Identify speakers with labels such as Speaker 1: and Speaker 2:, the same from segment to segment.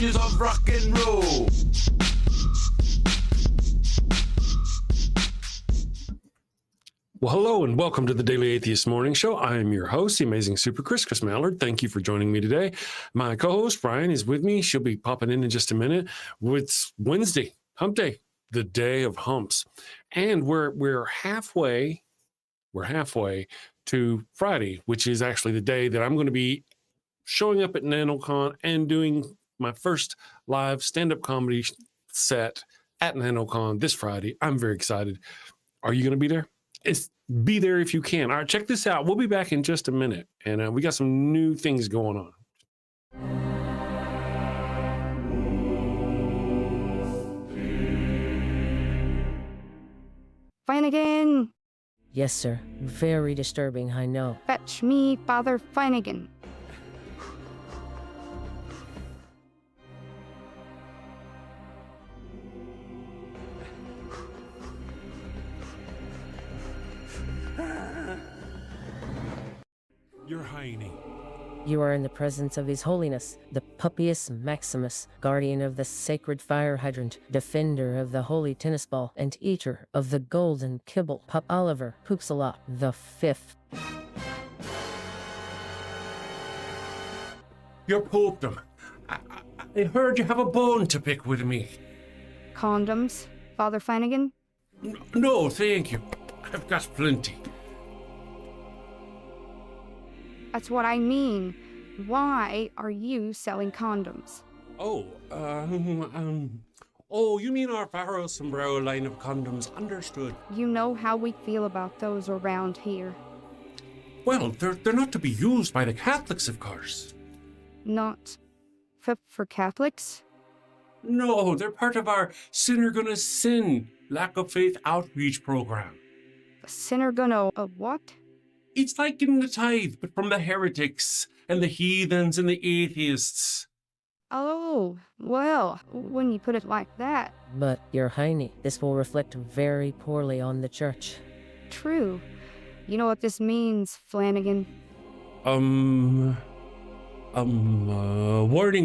Speaker 1: genius of rock and roll. Well, hello and welcome to the Daily Atheist Morning Show. I am your host, the amazing Super Chris Mallard. Thank you for joining me today. My co-host, Brian, is with me. She'll be popping in just a minute. It's Wednesday, hump day, the day of humps. And we're halfway to Friday, which is actually the day that I'm going to be showing up at NanoCon and doing my first live stand-up comedy set at NanoCon this Friday. I'm very excited. Are you going to be there? Be there if you can. All right, check this out. We'll be back in just a minute, and we got some new things going on.
Speaker 2: Finnegan!
Speaker 3: Yes, sir. Very disturbing, I know.
Speaker 2: Fetch me Father Finnegan.
Speaker 1: Your Highness.
Speaker 3: You are in the presence of His Holiness, the Puppius Maximus, guardian of the sacred fire hydrant, defender of the holy tennis ball, and eater of the golden kibble, Pup Oliver Poopsalop the Fifth.
Speaker 1: Your popedom. I heard you have a bone to pick with me.
Speaker 2: Condoms, Father Finnegan?
Speaker 1: No, thank you. I've got plenty.
Speaker 2: That's what I mean. Why are you selling condoms?
Speaker 1: Oh, you mean our Faro Sombrero line of condoms? Understood.
Speaker 2: You know how we feel about those around here.
Speaker 1: Well, they're not to be used by the Catholics, of course.
Speaker 2: Not for Catholics?
Speaker 1: No, they're part of our Sinner Gonna Sin lack of faith outreach program.
Speaker 2: A sinner gonna what?
Speaker 1: It's like getting the tithe, but from the heretics and the heathens and the atheists.
Speaker 2: Oh, well, when you put it like that.
Speaker 3: But, Your Highness, this will reflect very poorly on the church.
Speaker 2: True. You know what this means, Flanagan?
Speaker 1: Warning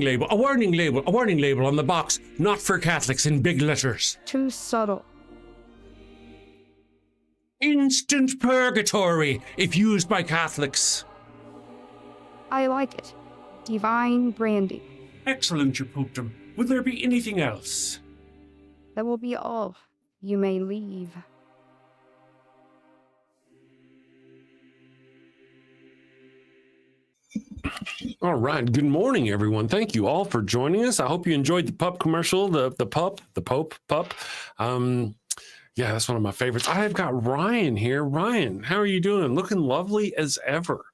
Speaker 1: label. A warning label on the box. Not for Catholics in big letters.
Speaker 2: Too subtle.
Speaker 1: Instant purgatory if used by Catholics.
Speaker 2: I like it. Divine branding.
Speaker 1: Excellent, your popedom. Will there be anything else?
Speaker 2: That will be all. You may leave.
Speaker 1: All right. Good morning, everyone. Thank you all for joining us. I hope you enjoyed the pup commercial, the Pope pup. Yeah, that's one of my favorites. I've got Ryan here. Ryan, how are you doing? Looking lovely as ever.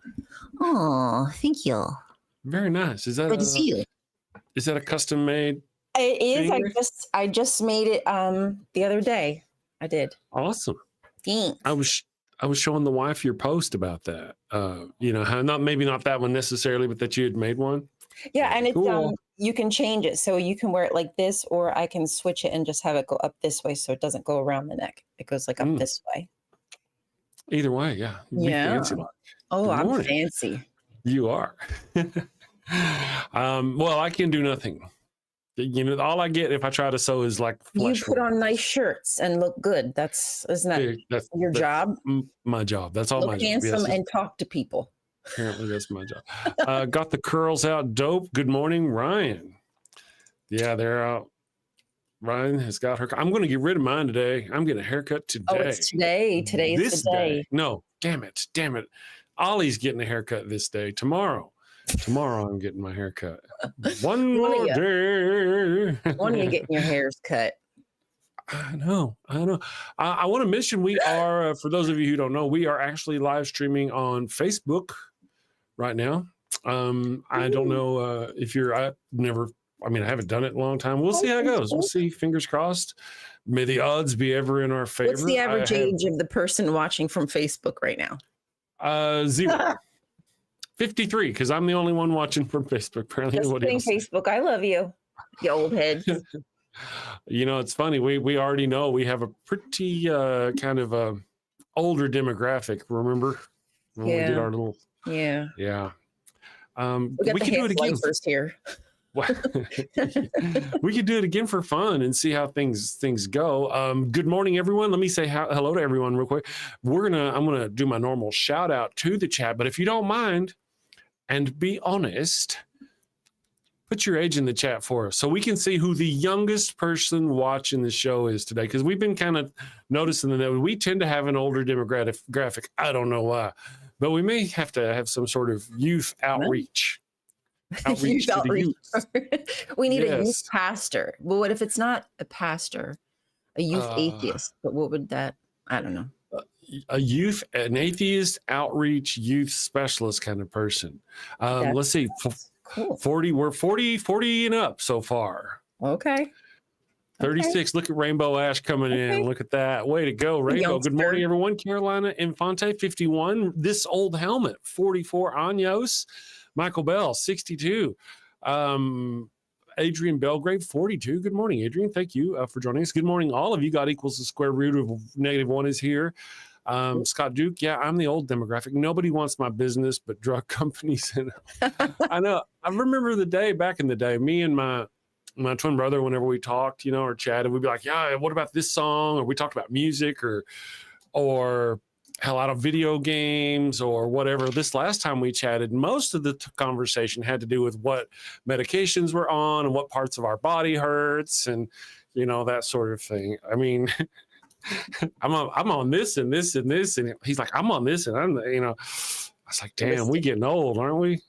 Speaker 4: Oh, thank you.
Speaker 1: Very nice. Is that
Speaker 4: Good to see you.
Speaker 1: Is that a custom made?
Speaker 4: It is.
Speaker 1: thing?
Speaker 4: I just made it the other day. I did.
Speaker 1: Awesome.
Speaker 4: Thanks.
Speaker 1: I was showing the wife your post about that. How maybe not that one necessarily, but that you had made one.
Speaker 4: Yeah, and it's
Speaker 1: Cool.
Speaker 4: you can change it so you can wear it like this, or I can switch it and just have it go up this way so it doesn't go around the neck. It goes like up this way.
Speaker 1: Either way, yeah. Be
Speaker 4: Yeah.
Speaker 1: fancy like.
Speaker 4: Oh,
Speaker 1: Good
Speaker 4: I'm
Speaker 1: morning.
Speaker 4: fancy.
Speaker 1: You are. Well, I can do nothing. All I get if I try to sew is like
Speaker 4: You
Speaker 1: flesh.
Speaker 4: put on nice shirts and look good. Isn't that
Speaker 1: That's
Speaker 4: your job?
Speaker 1: my job. That's all
Speaker 4: Look
Speaker 1: my job.
Speaker 4: handsome
Speaker 1: Yes,
Speaker 4: and talk to people.
Speaker 1: apparently that's my job. Got the curls out. Dope. Good morning, Ryan. Yeah, they're out. Ryan has got her. I'm going to get rid of mine today. I'm getting a haircut today.
Speaker 4: Oh, it's today. Today's
Speaker 1: this
Speaker 4: the day.
Speaker 1: No, damn it. Ollie's getting a haircut this day. Tomorrow I'm getting my haircut. One
Speaker 4: One of
Speaker 1: more
Speaker 4: ya.
Speaker 1: day.
Speaker 4: One of you getting your hairs cut.
Speaker 1: I know. I want to mention we are, for those of you who don't know, we are actually live streaming on Facebook right now. I don't know if you're, I haven't done it in a long time. We'll see how it goes. We'll see. Fingers crossed. May the odds be ever in our favor.
Speaker 4: What's the average age of the person watching from Facebook right now?
Speaker 1: 0. 53, because I'm the only one watching from Facebook. Apparently,
Speaker 4: Just
Speaker 1: nobody
Speaker 4: kidding,
Speaker 1: else.
Speaker 4: Facebook. I love you, you old heads.
Speaker 1: It's funny. We already know we have a pretty kind of older demographic. Remember when we did our little
Speaker 4: Yeah.
Speaker 1: yeah.
Speaker 4: We got
Speaker 1: We
Speaker 4: the
Speaker 1: can do it
Speaker 4: half
Speaker 1: again.
Speaker 4: lifers here.
Speaker 1: Well, we could do it again for fun and see how things go. Good morning, everyone. Let me say hello to everyone real quick. I'm gonna do my normal shout out to the chat, but if you don't mind, and be honest, put your age in the chat for us so we can see who the youngest person watching the show is today. Because we've been kind of noticing that we tend to have an older demographic. I don't know why, but we may have to have some sort of youth outreach. Outreach to the youth.
Speaker 4: We need a youth pastor. Well, what if it's not a pastor, a youth atheist? But what would that? I don't know.
Speaker 1: An atheist outreach youth specialist kind of person. Let's see.
Speaker 4: Cool.
Speaker 1: 40. We're 40 and up so far.
Speaker 4: Okay.
Speaker 1: 36. Okay. Look at Rainbow Ash coming in. Look at that. Way to go, Rainbow. Good morning, everyone. Carolina Infante, 51. This old helmet, 44. Anyos. Michael Bell, 62. Adrian Belgrave, 42. Good morning, Adrian. Thank you for joining us. Good morning, all of you. God equals the square root of -1 is here. Scott Duke, yeah, I'm the old demographic. Nobody wants my business but drug companies. And I know. I remember the day back in the day, me and my twin brother, whenever we talked, or chatted, we'd be like, yeah, what about this song? Or we talked about music or hell, out of video games or whatever. This last time we chatted, most of the conversation had to do with what medications we're on and what parts of our body hurts and, that sort of thing. I mean, I'm on this and this and this. And he's like, I'm on this. And I'm, I was like, damn, we getting old, aren't we?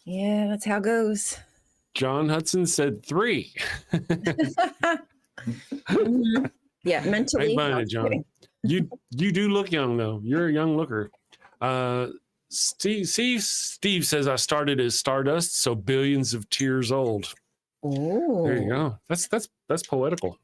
Speaker 4: Yeah, that's how it goes.
Speaker 1: John Hudson said 3.
Speaker 4: Mm-hmm. Yeah, mentally.
Speaker 1: Hey, John. You do look young though. You're a young looker. Steve says I started as Stardust, so billions of tears old.
Speaker 4: Oh,
Speaker 1: there you go. That's poetical.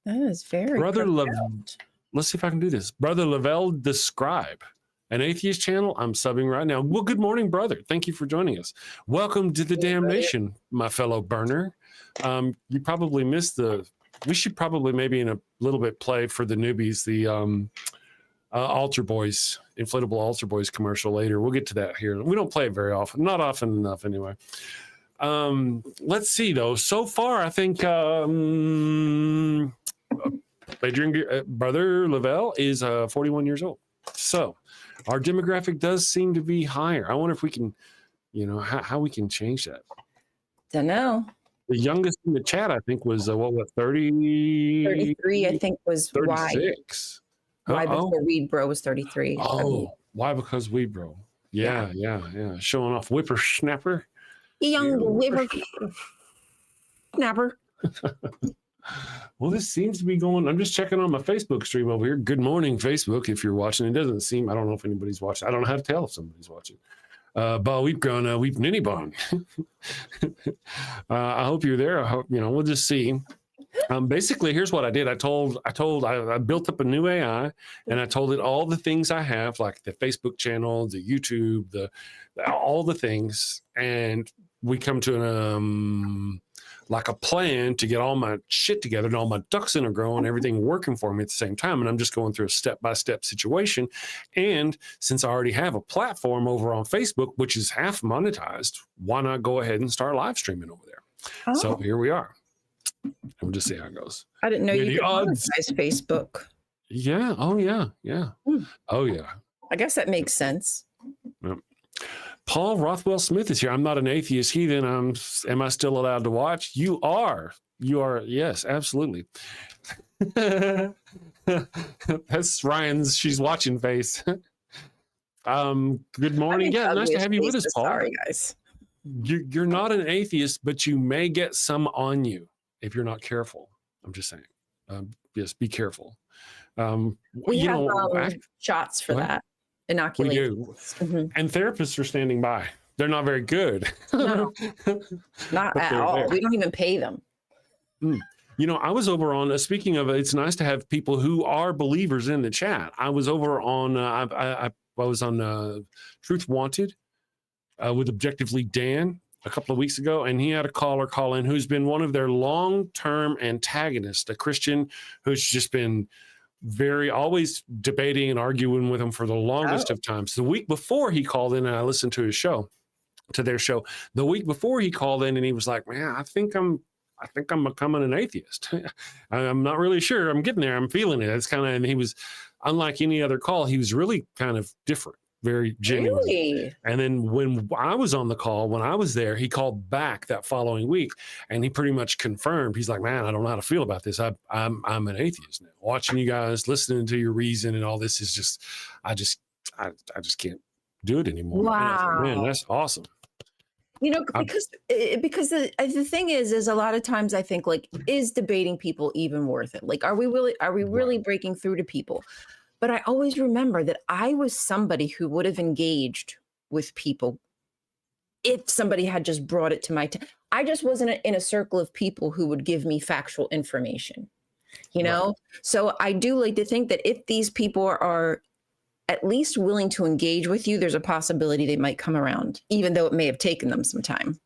Speaker 4: That is very
Speaker 1: Brother let's see if I can do this. Brother Lavelle Describe, an atheist channel. I'm subbing right now. Well, good morning, brother. Thank you for joining us. Welcome to the damnation, my fellow burner. You probably missed we should probably maybe in a little bit play for the newbies the Altar Boys, inflatable Altar Boys commercial later. We'll get to that here. We don't play it very often, not often enough anyway. Let's see though. So far, I think Brother Lavelle is 41 years old. So our demographic does seem to be higher. I wonder if we can, how we can change that.
Speaker 4: Don't know.
Speaker 1: The youngest in the chat, I think, was 30?
Speaker 4: 33, I think, was
Speaker 1: 36.
Speaker 4: Why before Weed Bro was 33.
Speaker 1: Oh, why? Because Weed Bro. Yeah. Showing off whippersnapper.
Speaker 4: Young whippersnapper.
Speaker 1: Well, this seems to be going. I'm just checking on my Facebook stream over here. Good morning, Facebook. If you're watching, it doesn't seem. I don't know if anybody's watching. I don't know how to tell if somebody's watching. But we've grown. We've ninny bone. I hope you're there. I hope we'll just see. Basically, here's what I did. I built up a new AI, and I told it all the things I have, like the Facebook channel, the YouTube, all the things, and we come to like a plan to get all my shit together and all my ducks in a row and everything working for me at the same time. And I'm just going through a step-by-step situation. And since I already have a platform over on Facebook, which is half monetized, why not go ahead and start live streaming over there? Oh. So here we are. And we'll just see how it goes.
Speaker 4: I didn't know you could monetize Facebook.
Speaker 1: Yeah. Oh, yeah. Yeah. Oh, yeah.
Speaker 4: I guess that makes sense.
Speaker 1: Yep. Paul Rothwell Smith is here. I'm not an atheist heathen. Am I still allowed to watch? You are. Yes, absolutely. That's Ryan's she's watching face. Good morning. Yeah, nice to have you with us, Paul.
Speaker 4: Sorry, guys.
Speaker 1: You're not an atheist, but you may get some on you if you're not careful. I'm just saying. Yes, be careful.
Speaker 4: We have shots for that. Inoculate.
Speaker 1: We do. Mm-hmm. And therapists are standing by. They're not very good.
Speaker 4: No, not at all. There. We don't even pay them.
Speaker 1: I was over on, speaking of, it's nice to have people who are believers in the chat. I was over on, I was on Truth Wanted with Objectively Dan a couple of weeks ago, and he had a caller call in who's been one of their long-term antagonists, a Christian who's just been always debating and arguing with him for the longest of times. The week before he called in and I listened to his show, to their show. The week before he called in and he was like, man, I think I'm becoming an atheist. I'm not really sure. I'm getting there. I'm feeling it. It's kind of, and he was, unlike any other call, he was really kind of different, very genuine.
Speaker 4: Really?
Speaker 1: And then when I was on the call, when I was there, he called back that following week and he pretty much confirmed. He's like, man, I don't know how to feel about this. I'm an atheist now. Watching you guys, listening to your reason and all this is just, I just can't do it anymore.
Speaker 4: Wow.
Speaker 1: And I was like, man, that's awesome.
Speaker 4: You know, because the thing is a lot of times I think, like, is debating people even worth it? Like, are we really breaking through to people? But I always remember that I was somebody who would have engaged with people if somebody had just brought it to my I just wasn't in a circle of people who would give me factual information, you know? Right. So I do like to think that if these people are at least willing to engage with you, there's a possibility they might come around, even though it may have taken them some time.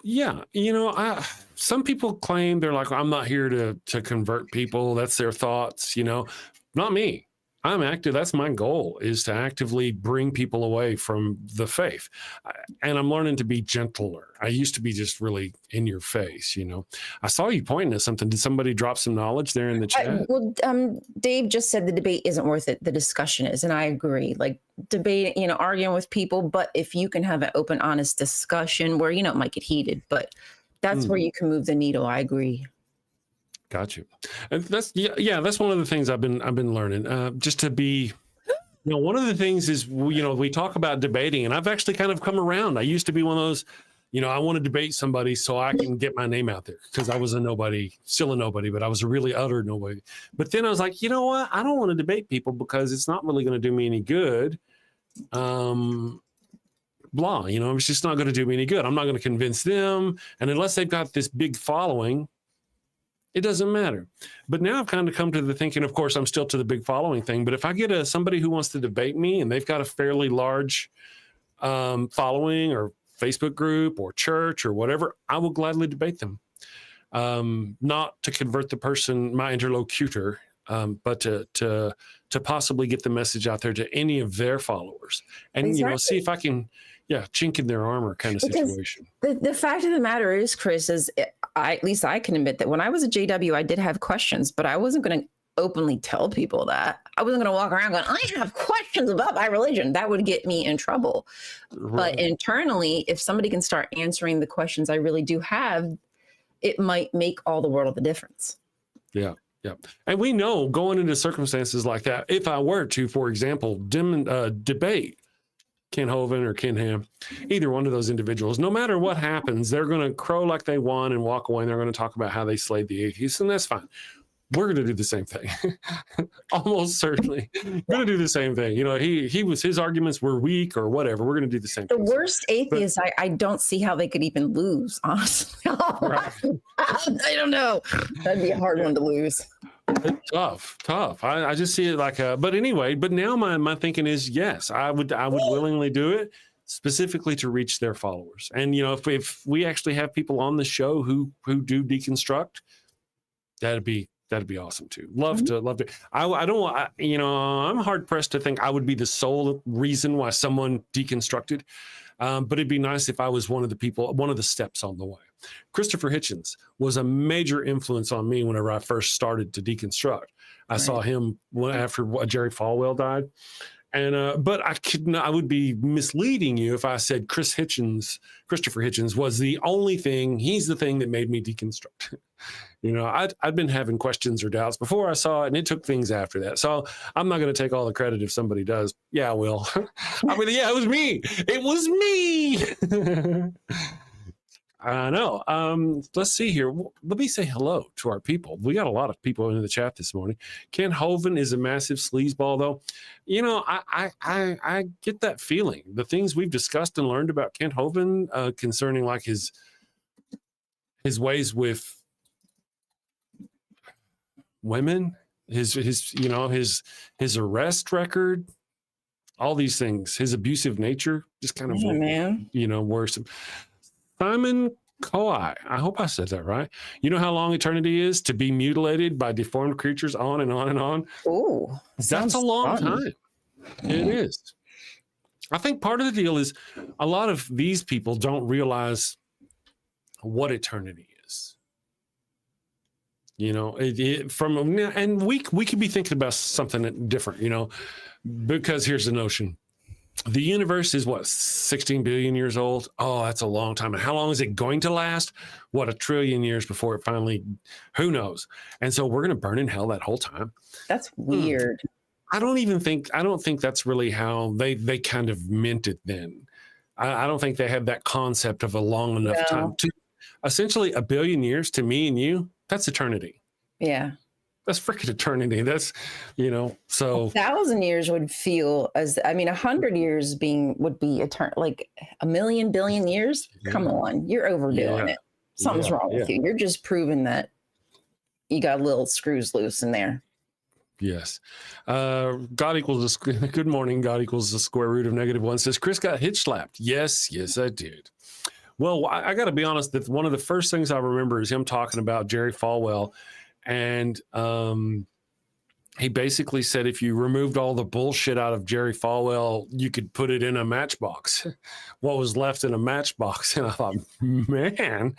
Speaker 1: Yeah. You know, some people claim they're like, I'm not here to convert people. That's their thoughts, you know, not me. I'm active. That's my goal, is to actively bring people away from the faith. And I'm learning to be gentler. I used to be just really in your face, you know. I saw you pointing at something. Did somebody drop some knowledge there in the chat?
Speaker 4: Dave just said the debate isn't worth it. The discussion is. And I agree. Like, debate, you know, arguing with people. But if you can have an open, honest discussion where, you know, it might get heated, but that's where you can move the needle. I agree.
Speaker 1: Got you. And that's that's one of the things I've been learning. Just to be, you know, one of the things is, you know, we talk about debating, and I've actually kind of come around. I used to be one of those, you know, I want to debate somebody so I can get my name out there, because I was a nobody, still a nobody, but I was a really utter nobody. But then I was like, you know what? I don't want to debate people because it's not really going to do me any good. Blah, you know, it's just not going to do me any good. I'm not going to convince them. And unless they've got this big following, it doesn't matter. But now I've kind of come to the thinking, of course, I'm still to the big following thing. But if I get somebody who wants to debate me and they've got a fairly large following or Facebook group or church or whatever, I will gladly debate them. Not to convert the person, my interlocutor, but to possibly get the message out there to any of their followers. And, you know, see if I can, chink in their armor kind of situation.
Speaker 4: The fact of the matter is, Chris, at least I can admit that when I was at JW, I did have questions, but I wasn't going to openly tell people that. I wasn't going to walk around going, I have questions about my religion. That would get me in trouble. Right. But internally, if somebody can start answering the questions I really do have, it might make all the world of a difference.
Speaker 1: Yeah. Yeah. And we know going into circumstances like that, if I were to, for example, debate Ken Hovind or Ken Ham, either one of those individuals, no matter what happens, they're going to crow like they won and walk away, and they're going to talk about how they slayed the atheists, and that's fine. We're going to do the same thing. Almost certainly going to do the same thing. You know, his arguments were weak or whatever. We're going to do the same thing.
Speaker 4: The worst atheists, I don't see how they could even lose, honestly. Right. I don't know. That'd be a hard one to lose.
Speaker 1: Tough. I just see it like but anyway, but now my thinking is, yes, I would willingly do it, specifically to reach their followers. And, you know, if we actually have people on the show who do deconstruct, that'd be awesome too. Love to. I don't want, you know, I'm hard pressed to think I would be the sole reason why someone deconstructed. But it'd be nice if I was one of the steps on the way. Christopher Hitchens was a major influence on me whenever I first started to deconstruct. I saw him after Jerry Falwell died. And but I would be misleading you if I said Christopher Hitchens was the only thing. He's the thing that made me deconstruct. You know, I'd been having questions or doubts before I saw it, and it took things after that. So I'm not going to take all the credit if somebody does. Yeah, I will. I mean, yeah, it was me. It was me. I know. Let's see here. Let me say hello to our people. We got a lot of people in the chat this morning. Ken Hovind is a massive sleazeball, though. You know, I get that feeling. The things we've discussed and learned about Ken Hovind concerning like his ways with women, his arrest record, all these things, his abusive nature, just kind of worrisome. Simon Koi, I hope I said that right. You know how long eternity is to be mutilated by deformed creatures, on and on and on?
Speaker 4: Oh,
Speaker 1: that's a long time. It is. I think part of the deal is a lot of these people don't realize what eternity is. You know, and we could be thinking about something different, you know, because here's the notion. The universe is what, 16 billion years old? Oh, that's a long time. And how long is it going to last? What, 1 trillion years before it finally, who knows? And so we're going to burn in hell that whole time.
Speaker 4: That's weird.
Speaker 1: I don't think that's really how they kind of meant it then. I don't think they had that concept of a long enough time. Essentially, 1 billion years to me and you, that's eternity.
Speaker 4: Yeah.
Speaker 1: That's freaking eternity. That's, you know, so
Speaker 4: 1,000 years would feel 100 years would be eternal. Like 1 million billion years.
Speaker 1: Yeah.
Speaker 4: Come on, you're overdoing it. Something's wrong with you. You're just proving that you got little screws loose in there.
Speaker 1: Yes. God equals good morning. God equals the square root of -1 says Chris got hitch slapped. Yes, I did. Well, I got to be honest, that one of the first things I remember is him talking about Jerry Falwell. And he basically said if you removed all the bullshit out of Jerry Falwell, you could put it in a matchbox. What was left in a matchbox? And I thought, man,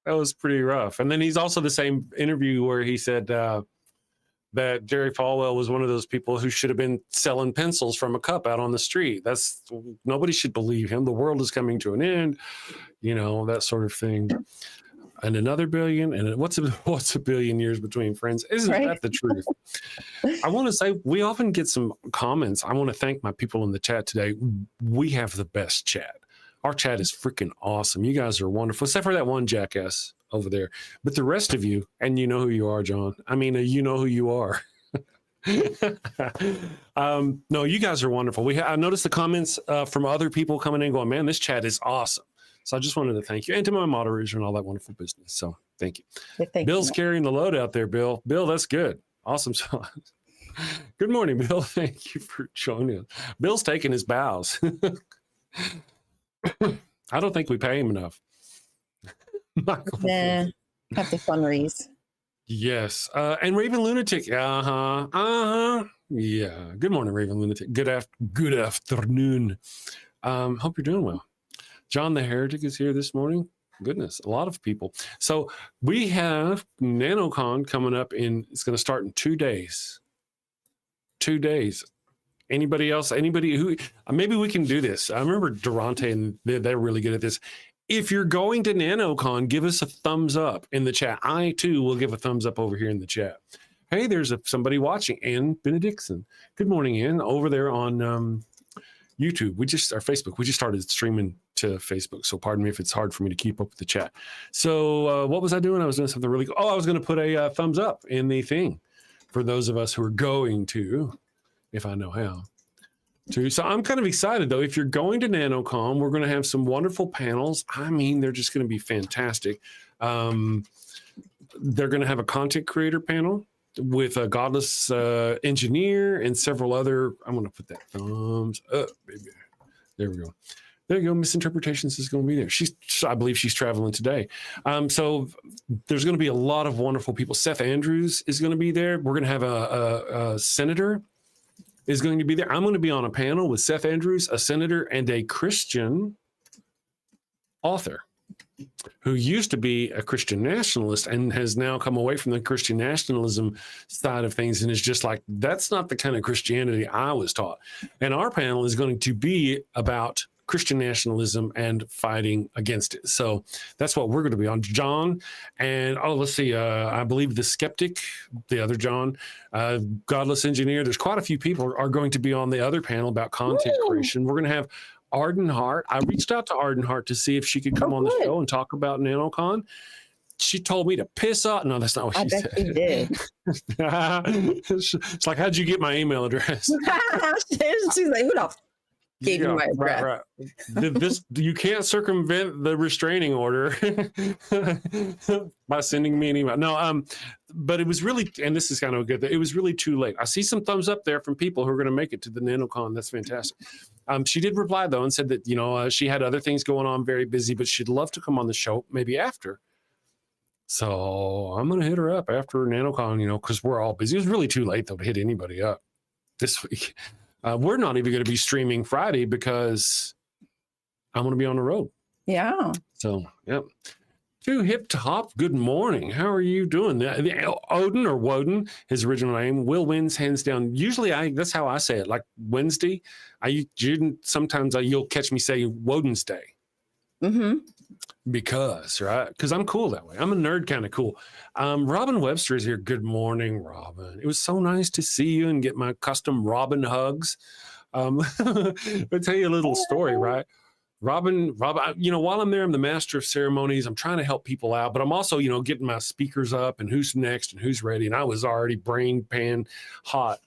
Speaker 1: that was pretty rough. And then he's also the same interview where he said that Jerry Falwell was one of those people who should have been selling pencils from a cup out on the street. Nobody should believe him. The world is coming to an end, you know, that sort of thing. And another billion, and what's a billion years between friends? Isn't that the truth? I want to say we often get some comments. I want to thank my people in the chat today. We have the best chat. Our chat is freaking awesome. You guys are wonderful, except for that one jackass over there. But the rest of you, and you know who you are, John. I mean, you know who you are. No, you guys are wonderful. I noticed the comments from other people coming in going, man, this chat is awesome. So I just wanted to thank you, and to my moderators and all that wonderful business. So thank you. Bill's carrying the load out there, Bill. Bill, that's good. Awesome. Good morning, Bill. Thank you for joining us. Bill's taking his bows. I don't think we pay him enough.
Speaker 4: Nah, have to fundraise.
Speaker 1: Yes. And Raven Lunatic. Yeah. Good morning, Raven Lunatic. Good afternoon. Hope you're doing well. John the Heretic is here this morning. Goodness, a lot of people. So we have NanoCon coming up it's going to start in 2 days. 2 days. Anybody else? Anybody who, maybe we can do this. I remember Durante, and they're really good at this. If you're going to NanoCon, give us a thumbs up in the chat. I too will give a thumbs up over here in the chat. Hey, there's somebody watching, Ann Benedictson. Good morning, Ann, over there on YouTube. Our Facebook. We just started streaming to Facebook, so pardon me if it's hard for me to keep up with the chat. So what was I doing? I was doing something really cool. I was going to put a thumbs up in the thing for those of us who are going to, if I know how to. So I'm kind of excited, though. If you're going to NanoCon, we're going to have some wonderful panels. I mean, they're just going to be fantastic. They're going to have a content creator panel with a godless engineer and several other. I'm going to put that thumbs up, baby. There we go. There you go. Misinterpretations is going to be there. I believe she's traveling today. So there's going to be a lot of wonderful people. Seth Andrews is going to be there. We're going to have a senator is going to be there. I'm going to be on a panel with Seth Andrews, a senator, and a Christian author who used to be a Christian nationalist and has now come away from the Christian nationalism side of things and is just like, that's not the kind of Christianity I was taught. And our panel is going to be about Christian nationalism and fighting against it. So that's what we're going to be on. John and, let's see, I believe the skeptic, the other John, godless engineer. There's quite a few people are going to be on the other panel about content creation. We're going to have Arden Hart. I reached out to Arden Hart to see if she could come on the show and talk about NanoCon. She told me to piss off. No, that's not what she said.
Speaker 4: I bet she did.
Speaker 1: It's like, how'd you get my email address?
Speaker 4: She's like, who the gave you my address?
Speaker 1: Right. You can't circumvent the restraining order by sending me an email. No, but it was really, and this is kind of good, it was really too late. I see some thumbs up there from people who are going to make it to the NanoCon. That's fantastic. She did reply, though, and said that, she had other things going on, very busy, but she'd love to come on the show, maybe after. So I'm going to hit her up after NanoCon, because we're all busy. It was really too late, though, to hit anybody up this week. We're not even going to be streaming Friday because I'm going to be on the road.
Speaker 4: Yeah.
Speaker 1: So, yep. Too hip to hop. Good morning. How are you doing? Odin or Woden, his original name, will wins hands down. Usually, that's how I say it. Like Wednesday, sometimes you'll catch me say Woden's Day.
Speaker 4: Mm-hmm.
Speaker 1: Because I'm cool that way. I'm a nerd kind of cool. Robin Webster is here. Good morning, Robin. It was so nice to see you and get my custom Robin hugs. I'll tell you a little story, right? Robin, while I'm there, I'm the master of ceremonies. I'm trying to help people out, but I'm also, getting my speakers up and who's next and who's ready. And I was already brain pan hot.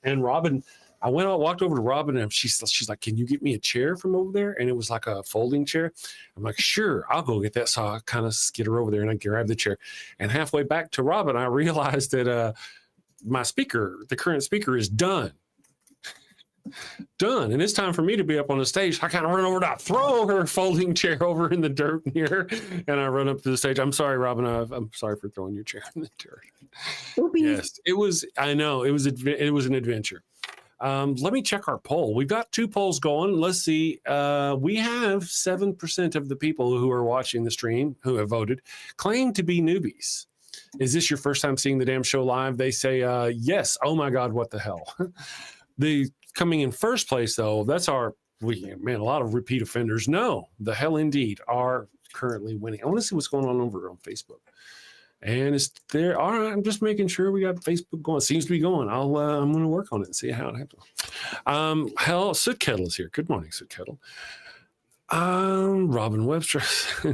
Speaker 1: And Robin, I walked over to Robin, and she's like, "Can you get me a chair from over there?" And it was like a folding chair. I'm like, "Sure, I'll go get that." So I kind of skid her over there, and I grab the chair. And halfway back to Robin, I realized that my speaker, the current speaker, is done. And it's time for me to be up on the stage. I kind of run over to throw her folding chair over in the dirt here, and I run up to the stage. I'm sorry, Robin. I'm sorry for throwing your chair in the dirt.
Speaker 4: Oopies.
Speaker 1: Yes, it was. I know it was an adventure. Let me check our poll. We've got 2 polls going. Let's see. We have 7% of the people who are watching the stream who have voted claim to be newbies. Is this your first time seeing the damn show live? They say yes. Oh my God, what the hell? The coming in first place though, that's a lot of repeat offenders. No, the hell indeed are currently winning. I want to see what's going on over on Facebook. And it's there. All right, I'm just making sure we got Facebook going. It seems to be going. I'm going to work on it and see how it happens. Soot Kettle is here. Good morning, Soot Kettle. Robin Webster.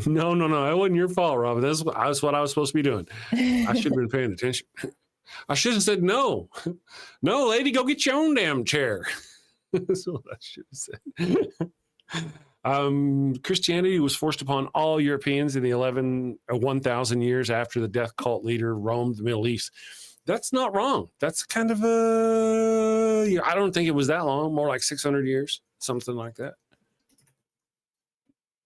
Speaker 1: No, it wasn't your fault, Robin. That's what I was supposed to be doing. I should have been paying attention. I should have said no. No, lady, go get your own damn chair. That's what I should have said. Christianity was forced upon all Europeans in the 1,000 years after the death cult leader roamed the Middle East. That's not wrong. That's kind of I don't think it was that long, more like 600 years, something like that.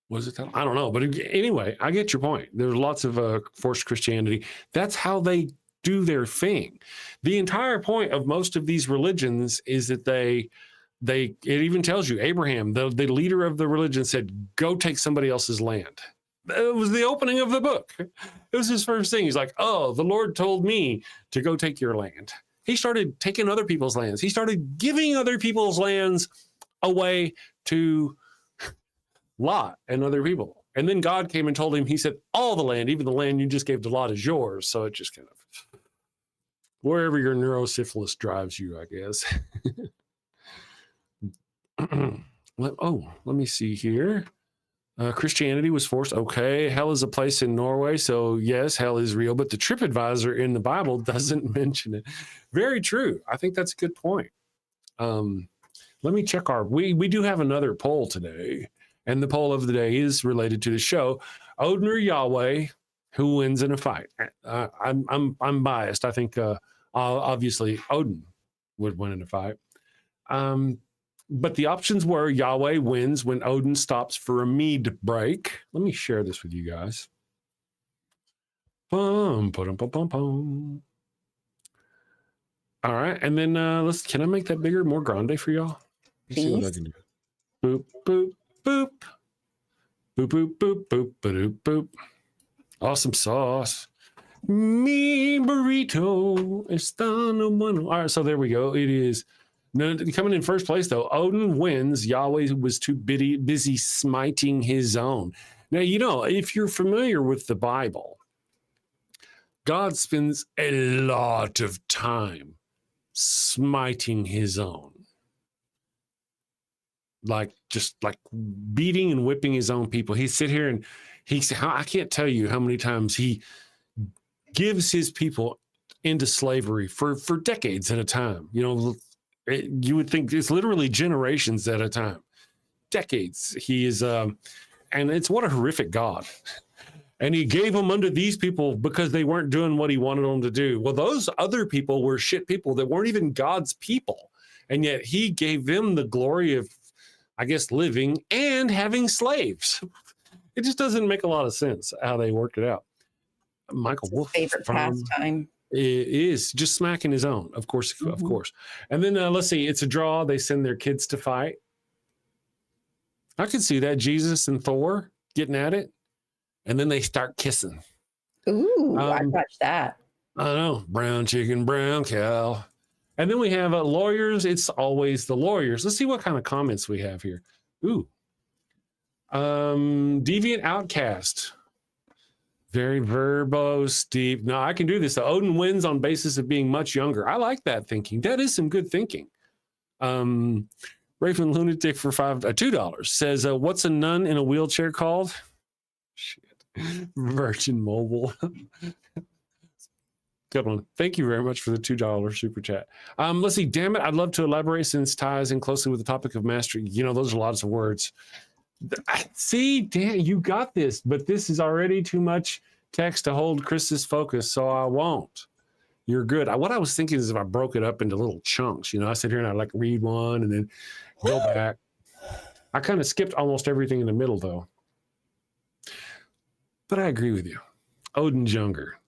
Speaker 1: Was it that? I don't know. But anyway, I get your point. There's lots of forced Christianity. That's how they do their thing. The entire point of most of these religions is that it even tells you Abraham, the leader of the religion, said, "Go take somebody else's land." It was the opening of the book. It was his first thing. He's like, "Oh, the Lord told me to go take your land." He started taking other people's lands. He started giving other people's lands away to Lot and other people. And then God came and told him, he said, all the land, even the land you just gave to Lot, is yours. So it just kind of, wherever your neurosyphilis drives you, I guess. Let me see here. Christianity was forced. Okay, hell is a place in Norway. So yes, hell is real, but the TripAdvisor in the Bible doesn't mention it. Very true. I think that's a good point. Let me check we do have another poll today. And the poll of the day is related to the show. Odin or Yahweh, who wins in a fight? I'm biased. I think obviously Odin would win in a fight. But the options were Yahweh wins when Odin stops for a mead break. Let me share this with you guys. All right, and then can I make that bigger, more grande for y'all? Let's see what I can do. Boop, boop. Boop, boop, boop, boop, boop, boop, boop. Awesome sauce. Mi burrito está no bueno. All right, so there we go. It is coming in first place, though. Odin wins. Yahweh was too busy smiting his own. Now, if you're familiar with the Bible, God spends a lot of time smiting his own. Just beating and whipping his own people. He sit here and I can't tell you how many times he gives his people into slavery for decades at a time. You would think it's literally generations at a time. Decades. He is, and it's what a horrific God. And he gave them unto these people because they weren't doing what he wanted them to do. Well, those other people were shit people that weren't even God's people. And yet he gave them the glory of, I guess, living and having slaves. It just doesn't make a lot of sense how they worked it out. Michael Wolf.
Speaker 4: Favorite pastime.
Speaker 1: It is just smacking his own, of course, of course. And then let's see, it's a draw. They send their kids to fight. I could see that, Jesus and Thor getting at it, and then they start kissing.
Speaker 4: Ooh, I watched that.
Speaker 1: I know, brown chicken, brown cow. And then we have lawyers. It's always the lawyers. Let's see what kind of comments we have here. Ooh, deviant outcast. Very verbose, deep. No, I can do this. The Odin wins on basis of being much younger. I like that thinking. That is some good thinking. Raven Lunatic for $2 says, what's a nun in a wheelchair called? Shit. Virgin Mobile. Good one. Thank you very much for the $2 super chat. Let's see. Damn it. I'd love to elaborate since ties in closely with the topic of mastery. You know, those are lots of words. See, Dan, you got this, but this is already too much text to hold Chris's focus, so I won't. You're good. What I was thinking is if I broke it up into little chunks, you know, I sit here and I like read one and then go back. I kind of skipped almost everything in the middle, though. But I agree with you. Odin's younger.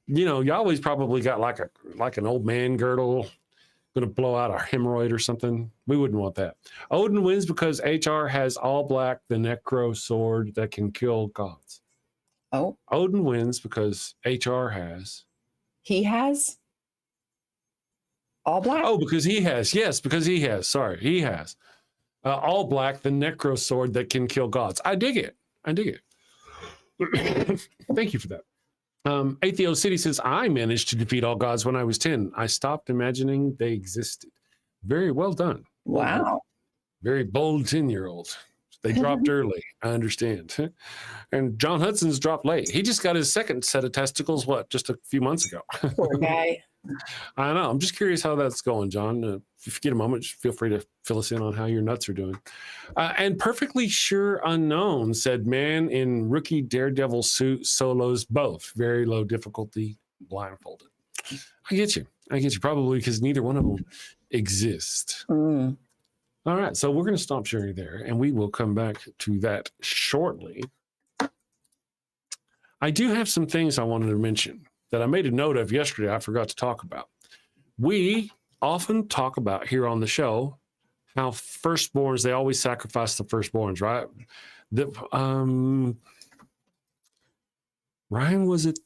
Speaker 1: You know, Yahweh's probably got like an old man girdle, going to blow out a hemorrhoid or something. We wouldn't want that. Odin wins because HR has all black, the necro sword that can kill gods.
Speaker 4: Oh.
Speaker 1: Odin wins because HR has.
Speaker 4: He has? All black?
Speaker 1: Oh, because he has. Yes, because he has. Sorry, he has. All black, the necro sword that can kill gods. I dig it. I dig it. Thank you for that. Atheo City says, I managed to defeat all gods when I was 10. I stopped imagining they existed. Very well done.
Speaker 4: Wow.
Speaker 1: Very bold 10-year-old. They dropped early. I understand. And John Hudson's dropped late. He just got his second set of testicles, just a few months ago.
Speaker 4: Poor guy.
Speaker 1: I know. I'm just curious how that's going, John. If you get a moment, feel free to fill us in on how your nuts are doing. And Perfectly Sure Unknown said, man in rookie daredevil suit solos both. Very low difficulty, blindfolded. I get you. Probably because neither one of them exist.
Speaker 4: Mm.
Speaker 1: All right. So we're going to stop sharing there, and we will come back to that shortly. I do have some things I wanted to mention that I made a note of yesterday I forgot to talk about. We often talk about here on the show how firstborns, they always sacrifice the firstborns, right? Ryan, was it?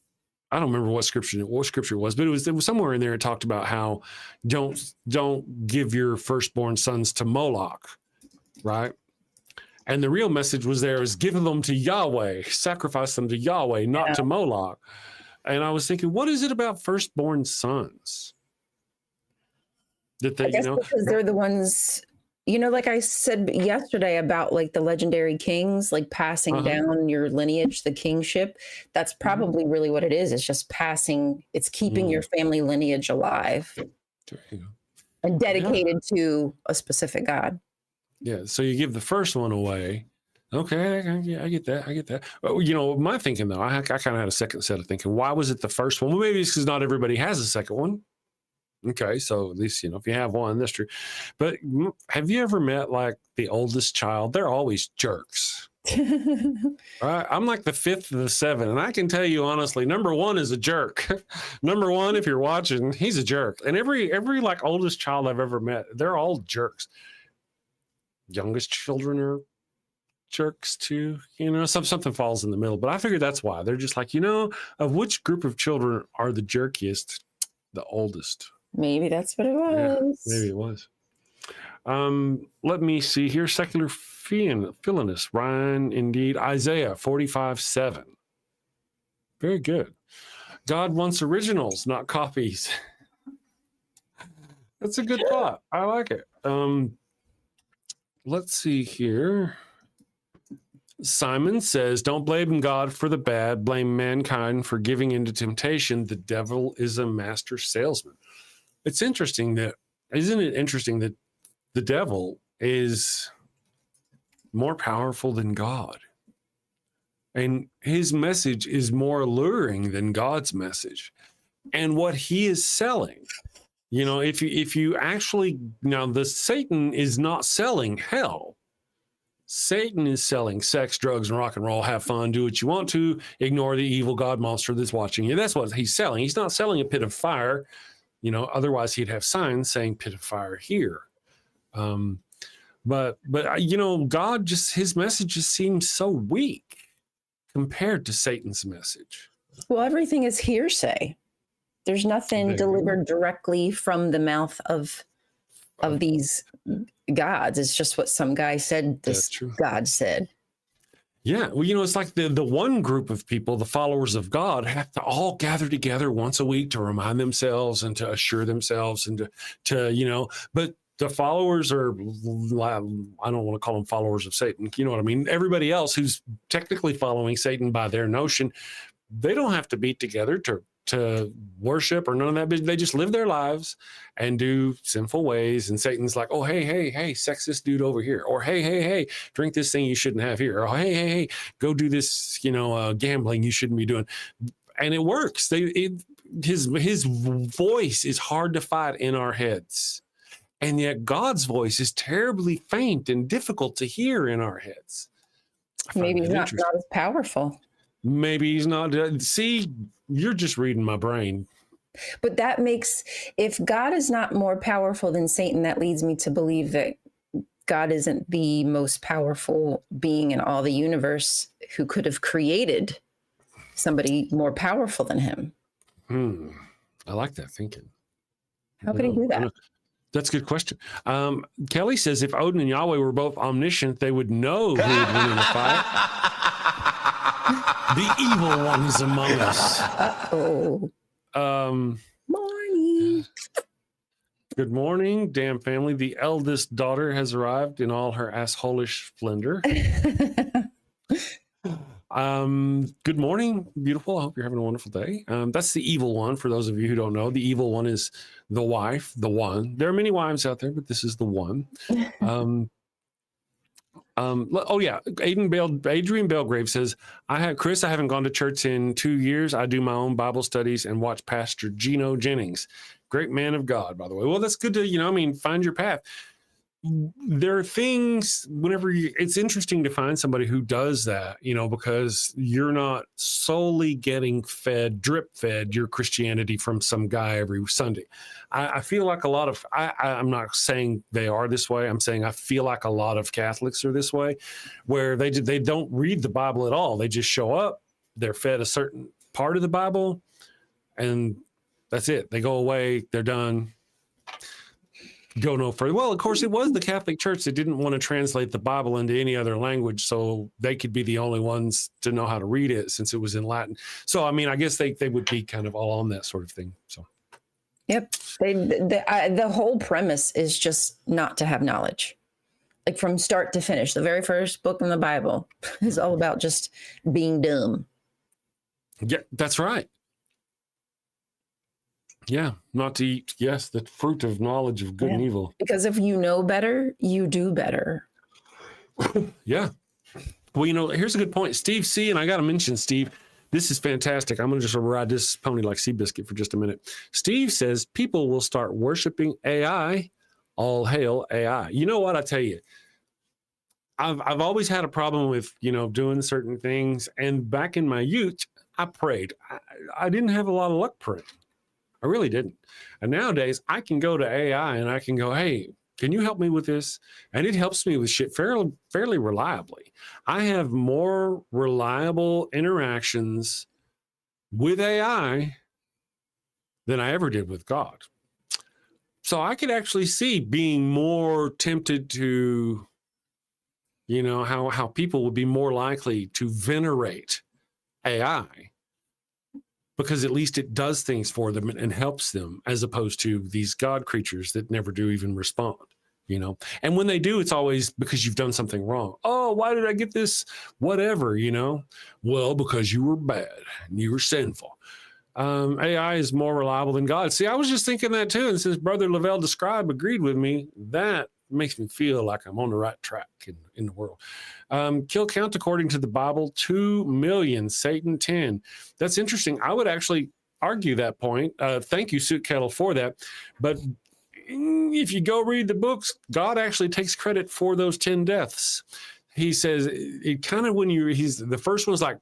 Speaker 1: I don't remember what scripture it was, but it was somewhere in there. It talked about how don't give your firstborn sons to Moloch, right? And the real message was there is give them to Yahweh, sacrifice them to Yahweh, not to Moloch. And I was thinking, what is it about firstborn sons? That they,
Speaker 4: I guess because they're the ones, like I said yesterday about like the legendary kings, like passing down your lineage, the kingship. That's probably really what it is. It's just passing, it's keeping your family lineage alive and dedicated to a specific God.
Speaker 1: Yeah. So you give the first one away. Okay, I get that. My thinking though, I kind of had a second set of thinking. Why was it the first one? Well, maybe it's because not everybody has a second one. Okay, so at least if you have one, that's true. But have you ever met like the oldest child? They're always jerks. Right? I'm like the fifth of the seven, and I can tell you honestly, number one is a jerk. Number one, if you're watching, he's a jerk. And every like oldest child I've ever met, they're all jerks. Youngest children are jerks too, something falls in the middle, but I figured that's why they're just like, of which group of children are the jerkiest? The oldest.
Speaker 4: Maybe that's what it was.
Speaker 1: Yeah, maybe it was. Let me see here. Secular Philinus, Ryan, indeed. Isaiah 45:7. Very good. God wants originals, not copies. That's a good thought. I like it. Let's see here. Simon says, don't blame God for the bad, blame mankind for giving into temptation. The devil is a master salesman. Isn't it interesting that the devil is more powerful than God? And his message is more alluring than God's message. And what he is selling, if you actually, now the Satan is not selling hell. Satan is selling sex, drugs, and rock and roll. Have fun, do what you want to, ignore the evil God monster that's watching you. That's what he's selling. He's not selling a pit of fire. Otherwise he'd have signs saying pit of fire here. But God, just his message just seems so weak compared to Satan's message.
Speaker 4: Well, everything is hearsay. There's nothing delivered directly from the mouth of these gods. It's just what some guy said this God said.
Speaker 1: Yeah. Well, it's like the one group of people, the followers of God, have to all gather together once a week to remind themselves and to assure themselves and to but the followers are, I don't want to call them followers of Satan. You know what I mean? Everybody else who's technically following Satan by their notion, they don't have to meet together to worship or none of that. They just live their lives and do sinful ways. And Satan's like, oh, hey, sex this dude over here. Or hey, drink this thing you shouldn't have here. Or hey, go do this, gambling you shouldn't be doing. And it works. His voice is hard to fight in our heads. And yet God's voice is terribly faint and difficult to hear in our heads.
Speaker 4: Maybe he's not as powerful.
Speaker 1: Maybe he's not. See, you're just reading my brain.
Speaker 4: But that makes, if God is not more powerful than Satan, that leads me to believe that God isn't the most powerful being in all the universe who could have created somebody more powerful than him.
Speaker 1: I like that thinking.
Speaker 4: How could he do that?
Speaker 1: That's a good question. Kelly says if Odin and Yahweh were both omniscient, they would know who would win in a fight. The evil one is among us.
Speaker 4: Uh-oh. Morning.
Speaker 1: Good morning, damn family. The eldest daughter has arrived in all her assholish splendor. Good morning, beautiful. I hope you're having a wonderful day. That's the evil one. For those of you who don't know, the evil one is the wife, the one. There are many wives out there, but this is the one. Adrian Belgrave says, I haven't gone to church in 2 years. I do my own Bible studies and watch Pastor Gino Jennings. Great man of God, by the way. Well, that's good to, find your path. There are things it's interesting to find somebody who does that, because you're not solely getting drip fed your Christianity from some guy every Sunday. I feel like a lot of, I'm not saying they are this way. I'm saying I feel like a lot of Catholics are this way, where they don't read the Bible at all. They just show up, they're fed a certain part of the Bible, and that's it. They go away, they're done. Go no further. Well, of course, it was the Catholic Church that didn't want to translate the Bible into any other language, so they could be the only ones to know how to read it since it was in Latin. So, I guess they would be kind of all on that sort of thing. So,
Speaker 4: yep. The whole premise is just not to have knowledge, like from start to finish. The very first book in the Bible is all about just being dumb.
Speaker 1: Yeah, that's right. Yeah, not to eat, yes, the fruit of knowledge of good and evil.
Speaker 4: Because if you know better, you do better.
Speaker 1: Yeah. Well, here's a good point. Steve C., and I got to mention, Steve, this is fantastic. I'm going to just ride this pony like Seabiscuit for just a minute. Steve says people will start worshiping AI. All hail AI. You know what? I tell you, I've always had a problem with, doing certain things. And back in my youth, I prayed. I didn't have a lot of luck praying. I really didn't. And nowadays I can go to AI and I can go, hey, can you help me with this? And it helps me with shit fairly reliably. I have more reliable interactions with AI than I ever did with God. So I could actually see being more tempted to, how people would be more likely to venerate AI. Because at least it does things for them and helps them, as opposed to these God creatures that never do even respond, And when they do, it's always because you've done something wrong. Oh, why did I get this? Whatever, Well, because you were bad and you were sinful. AI is more reliable than God. See, I was just thinking that too. And since Brother Lavelle Describe agreed with me, that makes me feel like I'm on the right track in the world. Kill count according to the Bible, 2 million, Satan 10. That's interesting. I would actually argue that point. Thank you, Suit Kettle, for that. But if you go read the books, God actually takes credit for those 10 deaths. he says it kind of when the first one's like,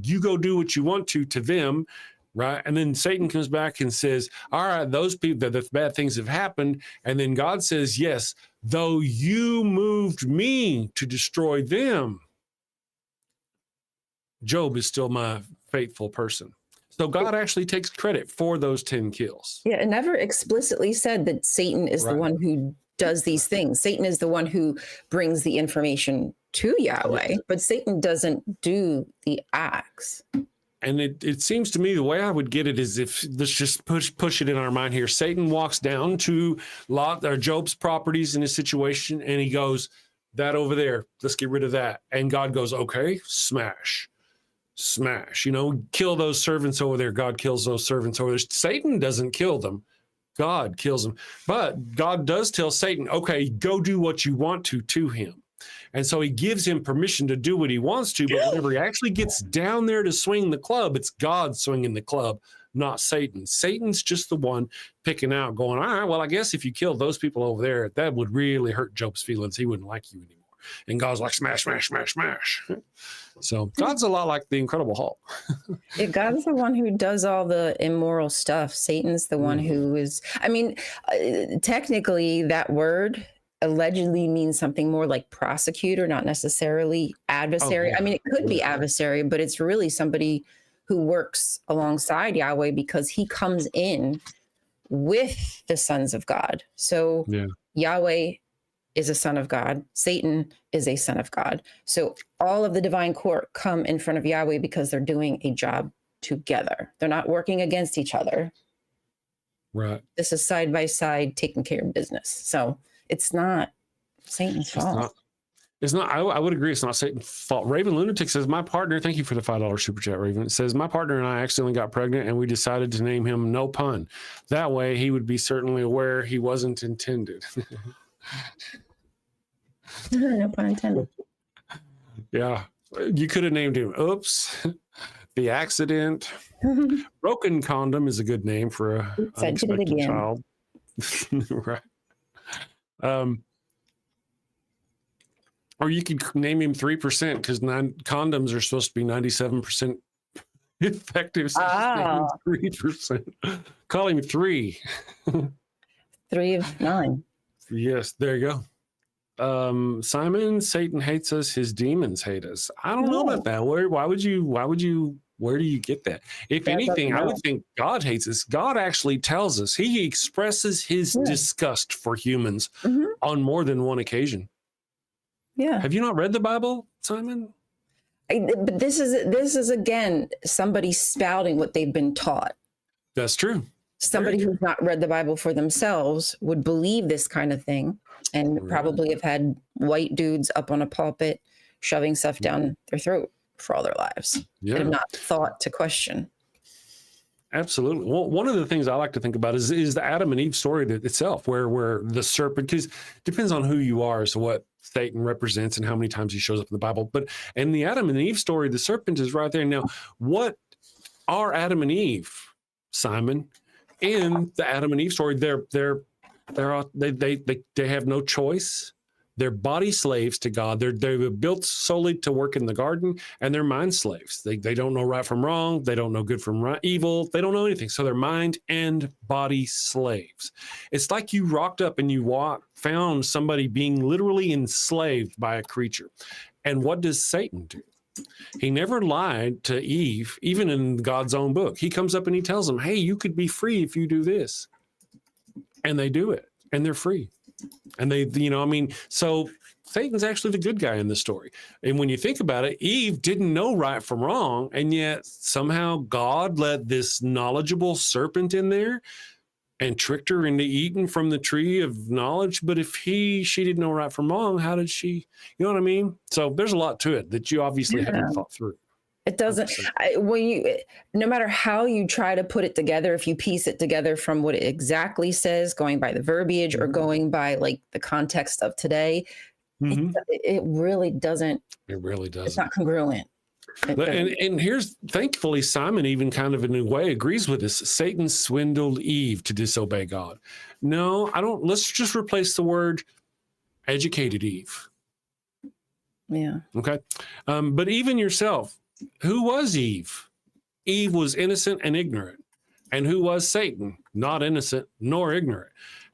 Speaker 1: you go do what you want to them, right? And then Satan comes back and says, all right, those people, the bad things have happened. And then God says, yes, though you moved me to destroy them, Job is still my faithful person. So God actually takes credit for those 10 kills.
Speaker 4: Yeah, it never explicitly said that Satan is the one who does these things. Satan is the one who brings the information to Yahweh, but Satan doesn't do the acts.
Speaker 1: And it seems to me the way I would get it is if let's just push it in our mind here. Satan walks down to Job's properties in his situation, and he goes, that over there, let's get rid of that. And God goes, okay, smash, kill those servants over there. God kills those servants over there. Satan doesn't kill them. God kills them. But God does tell Satan, okay, go do what you want to him. And so he gives him permission to do what he wants to, but whenever he actually gets down there to swing the club, it's God swinging the club, not Satan. Satan's just the one picking out, going, all right, well, I guess if you kill those people over there, that would really hurt Job's feelings. He wouldn't like you anymore. And God's like, smash, smash, smash, smash. So God's a lot like the Incredible Hulk.
Speaker 4: Yeah, God's the one who does all the immoral stuff. Satan's the one who is, technically that word allegedly means something more like prosecutor, not necessarily adversary.
Speaker 1: Oh, yeah.
Speaker 4: It could be adversary, but it's really somebody who works alongside Yahweh because he comes in with the sons of God. So Yahweh is a son of God. Satan is a son of God. So all of the divine court come in front of Yahweh because they're doing a job together. They're not working against each other.
Speaker 1: Right.
Speaker 4: This is side by side taking care of business. So it's not Satan's fault.
Speaker 1: It's not. I would agree. It's not Satan's fault. Raven Lunatic says, my partner, thank you for the $5 super chat, Raven. It says, my partner and I accidentally got pregnant and we decided to name him No Pun. That way he would be certainly aware he wasn't intended.
Speaker 4: No pun intended.
Speaker 1: Yeah. You could have named him Oops, The Accident. Broken Condom is a good name for an unexpected child. Right. Or you could name him 3% because condoms are supposed to be 97% effective. So 3%. Call him 3.
Speaker 4: 3 of 9.
Speaker 1: Yes, there you go. Simon, Satan hates us, his demons hate us. I don't know about that. Where do you get that? If anything, I would think God hates us. God actually tells us. He expresses his disgust for humans on more than one occasion.
Speaker 4: Yeah.
Speaker 1: Have you not read the Bible, Simon?
Speaker 4: But this is again somebody spouting what they've been taught.
Speaker 1: That's true.
Speaker 4: Somebody who's not read the Bible for themselves would believe this kind of thing and probably have had white dudes up on a pulpit shoving stuff down their throat for all their lives.
Speaker 1: Yeah.
Speaker 4: And have not thought to question.
Speaker 1: Absolutely. Well, one of the things I like to think about is the Adam and Eve story itself, where the serpent, because it depends on who you are as to what Satan represents and how many times he shows up in the Bible. But in the Adam and Eve story, the serpent is right there. Now, what are Adam and Eve, Simon? In the Adam and Eve story, they have no choice. They're body slaves to God. They're built solely to work in the garden, and they're mind slaves. They don't know right from wrong. They don't know good from evil. They don't know anything. So they're mind and body slaves. It's like you rocked up and you found somebody being literally enslaved by a creature. And what does Satan do? He never lied to Eve, even in God's own book. He comes up and he tells them, hey, you could be free if you do this. And they do it, and they're free. And so Satan's actually the good guy in this story. And when you think about it, Eve didn't know right from wrong, and yet somehow God let this knowledgeable serpent in there and tricked her into eating from the tree of knowledge. But if she didn't know right from wrong, how did she, you know what I mean? So there's a lot to it that you obviously haven't thought through.
Speaker 4: It doesn't, no matter how you try to put it together, if you piece it together from what it exactly says, going by the verbiage or going by like the context of today, it really doesn't.
Speaker 1: It really doesn't.
Speaker 4: It's not congruent.
Speaker 1: And here's, thankfully, Simon even kind of in a way agrees with this. Satan swindled Eve to disobey God. No, I don't. Let's just replace the word educated Eve.
Speaker 4: Yeah.
Speaker 1: Okay. But even yourself, who was Eve? Eve was innocent and ignorant. And who was Satan? Not innocent nor ignorant.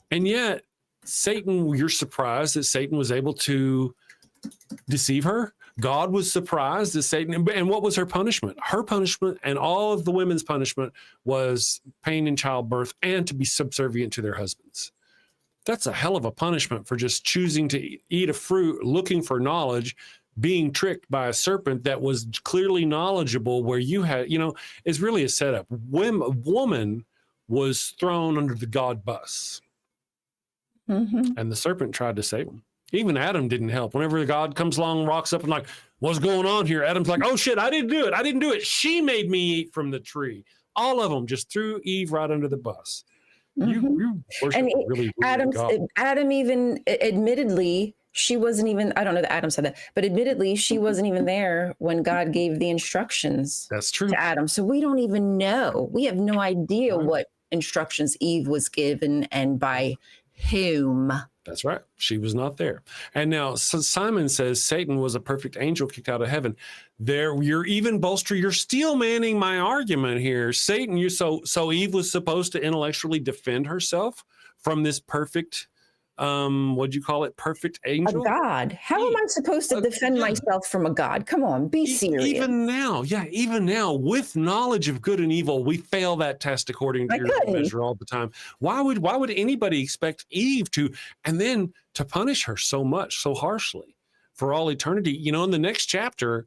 Speaker 1: And yet, Satan, you're surprised that Satan was able to deceive her. God was surprised that Satan, and what was her punishment? Her punishment and all of the women's punishment was pain in childbirth and to be subservient to their husbands. That's a hell of a punishment for just choosing to eat a fruit, looking for knowledge, being tricked by a serpent that was clearly knowledgeable, where you had, it's really a setup. When a woman was thrown under the God bus, and the serpent tried to save him. Even Adam didn't help. Whenever God comes along, rocks up and like, what's going on here? Adam's like, oh shit, I didn't do it. I didn't do it. She made me eat from the tree. All of them just threw Eve right under the bus. You worship
Speaker 4: And
Speaker 1: really weird God.
Speaker 4: Adam even admittedly, she wasn't even, I don't know that Adam said that, but admittedly, she wasn't even there when God gave the instructions
Speaker 1: That's true.
Speaker 4: to Adam. So we don't even know. We have no idea what instructions Eve was given and by whom.
Speaker 1: That's right. She was not there. And now Simon says Satan was a perfect angel kicked out of heaven. There, you're even you're steel manning my argument here. Satan, so Eve was supposed to intellectually defend herself from this perfect, what'd you call it? Perfect angel?
Speaker 4: A God. How am I supposed to defend myself from a God? Come on, be serious.
Speaker 1: Even now, with knowledge of good and evil, we fail that test according to your measure all the time. Why would anybody expect Eve to, and then to punish her so much, so harshly for all eternity? In the next chapter,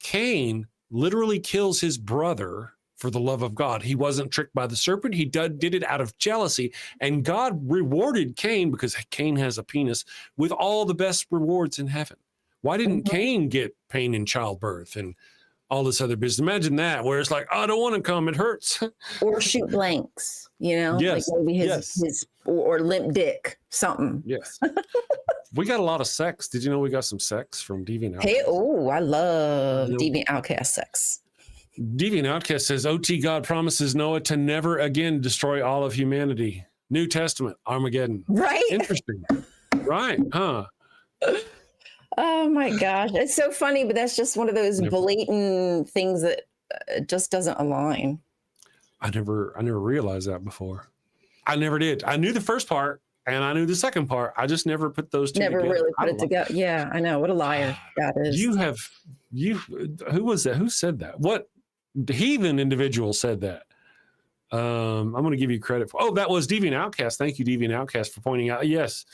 Speaker 1: Cain literally kills his brother for the love of God. He wasn't tricked by the serpent. He did it out of jealousy. And God rewarded Cain, because Cain has a penis, with all the best rewards in heaven. Why didn't Cain get pain in childbirth and all this other business? Imagine that, where it's like, oh, I don't want to come, it hurts.
Speaker 4: Or shoot blanks,
Speaker 1: Yes.
Speaker 4: like maybe his or limp dick, something.
Speaker 1: Yes. We got a lot of sex. Did you know we got some sex from Deviant Outcast?
Speaker 4: Hey, I love Deviant Outcast sex.
Speaker 1: Deviant Outcast says, OT God promises Noah to never again destroy all of humanity. New Testament, Armageddon.
Speaker 4: Right?
Speaker 1: Interesting. Right, huh?
Speaker 4: Oh my gosh. It's so funny, but that's just one of those blatant things that just doesn't align.
Speaker 1: I never realized that before. I never did. I knew the first part and I knew the second part. I just never put those two together.
Speaker 4: Never really put it together. Yeah, I know. What a liar God is.
Speaker 1: Who was that? Who said that? What heathen individual said that? I'm going to give you credit for. Oh, that was Deviant Outcast. Thank you, Deviant Outcast, for pointing out. Yes.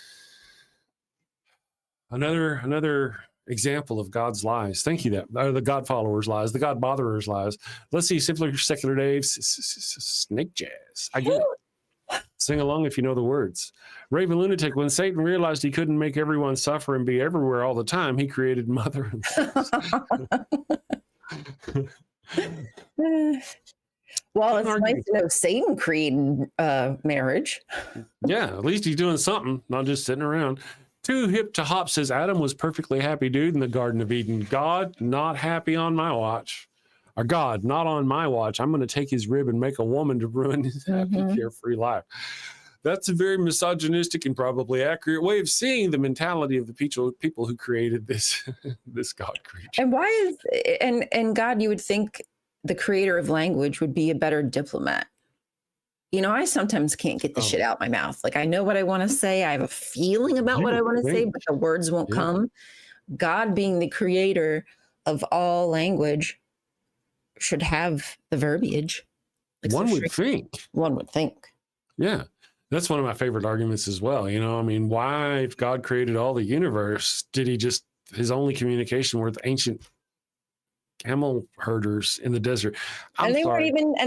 Speaker 1: Another example of God's lies. Thank you. The God followers' lies, the God botherers' lies. Let's see. Simply Secular Dave, snake jazz. I get it. Sing along if you know the words. Raven Lunatic, when Satan realized he couldn't make everyone suffer and be everywhere all the time, he created mother and
Speaker 4: Well, it's nice to know Satan created marriage.
Speaker 1: Yeah, at least he's doing something, not just sitting around. Too Hip to Hop says Adam was perfectly happy dude in the Garden of Eden. God, not happy on my watch. Or God, not on my watch. I'm going to take his rib and make a woman to ruin his happy, carefree life. That's a very misogynistic and probably accurate way of seeing the mentality of the people who created this this God creature.
Speaker 4: And why is and God, you would think the creator of language would be a better diplomat. I sometimes can't get the shit out my mouth. Like, I know what I want to say. I have a feeling about what I want to say, but the words won't come. God, being the creator of all language, should have the verbiage. Like,
Speaker 1: One would think.
Speaker 4: One would think.
Speaker 1: Yeah. That's one of my favorite arguments as well. Why, if God created all the universe, did he just, his only communication were with ancient camel herders in the desert? And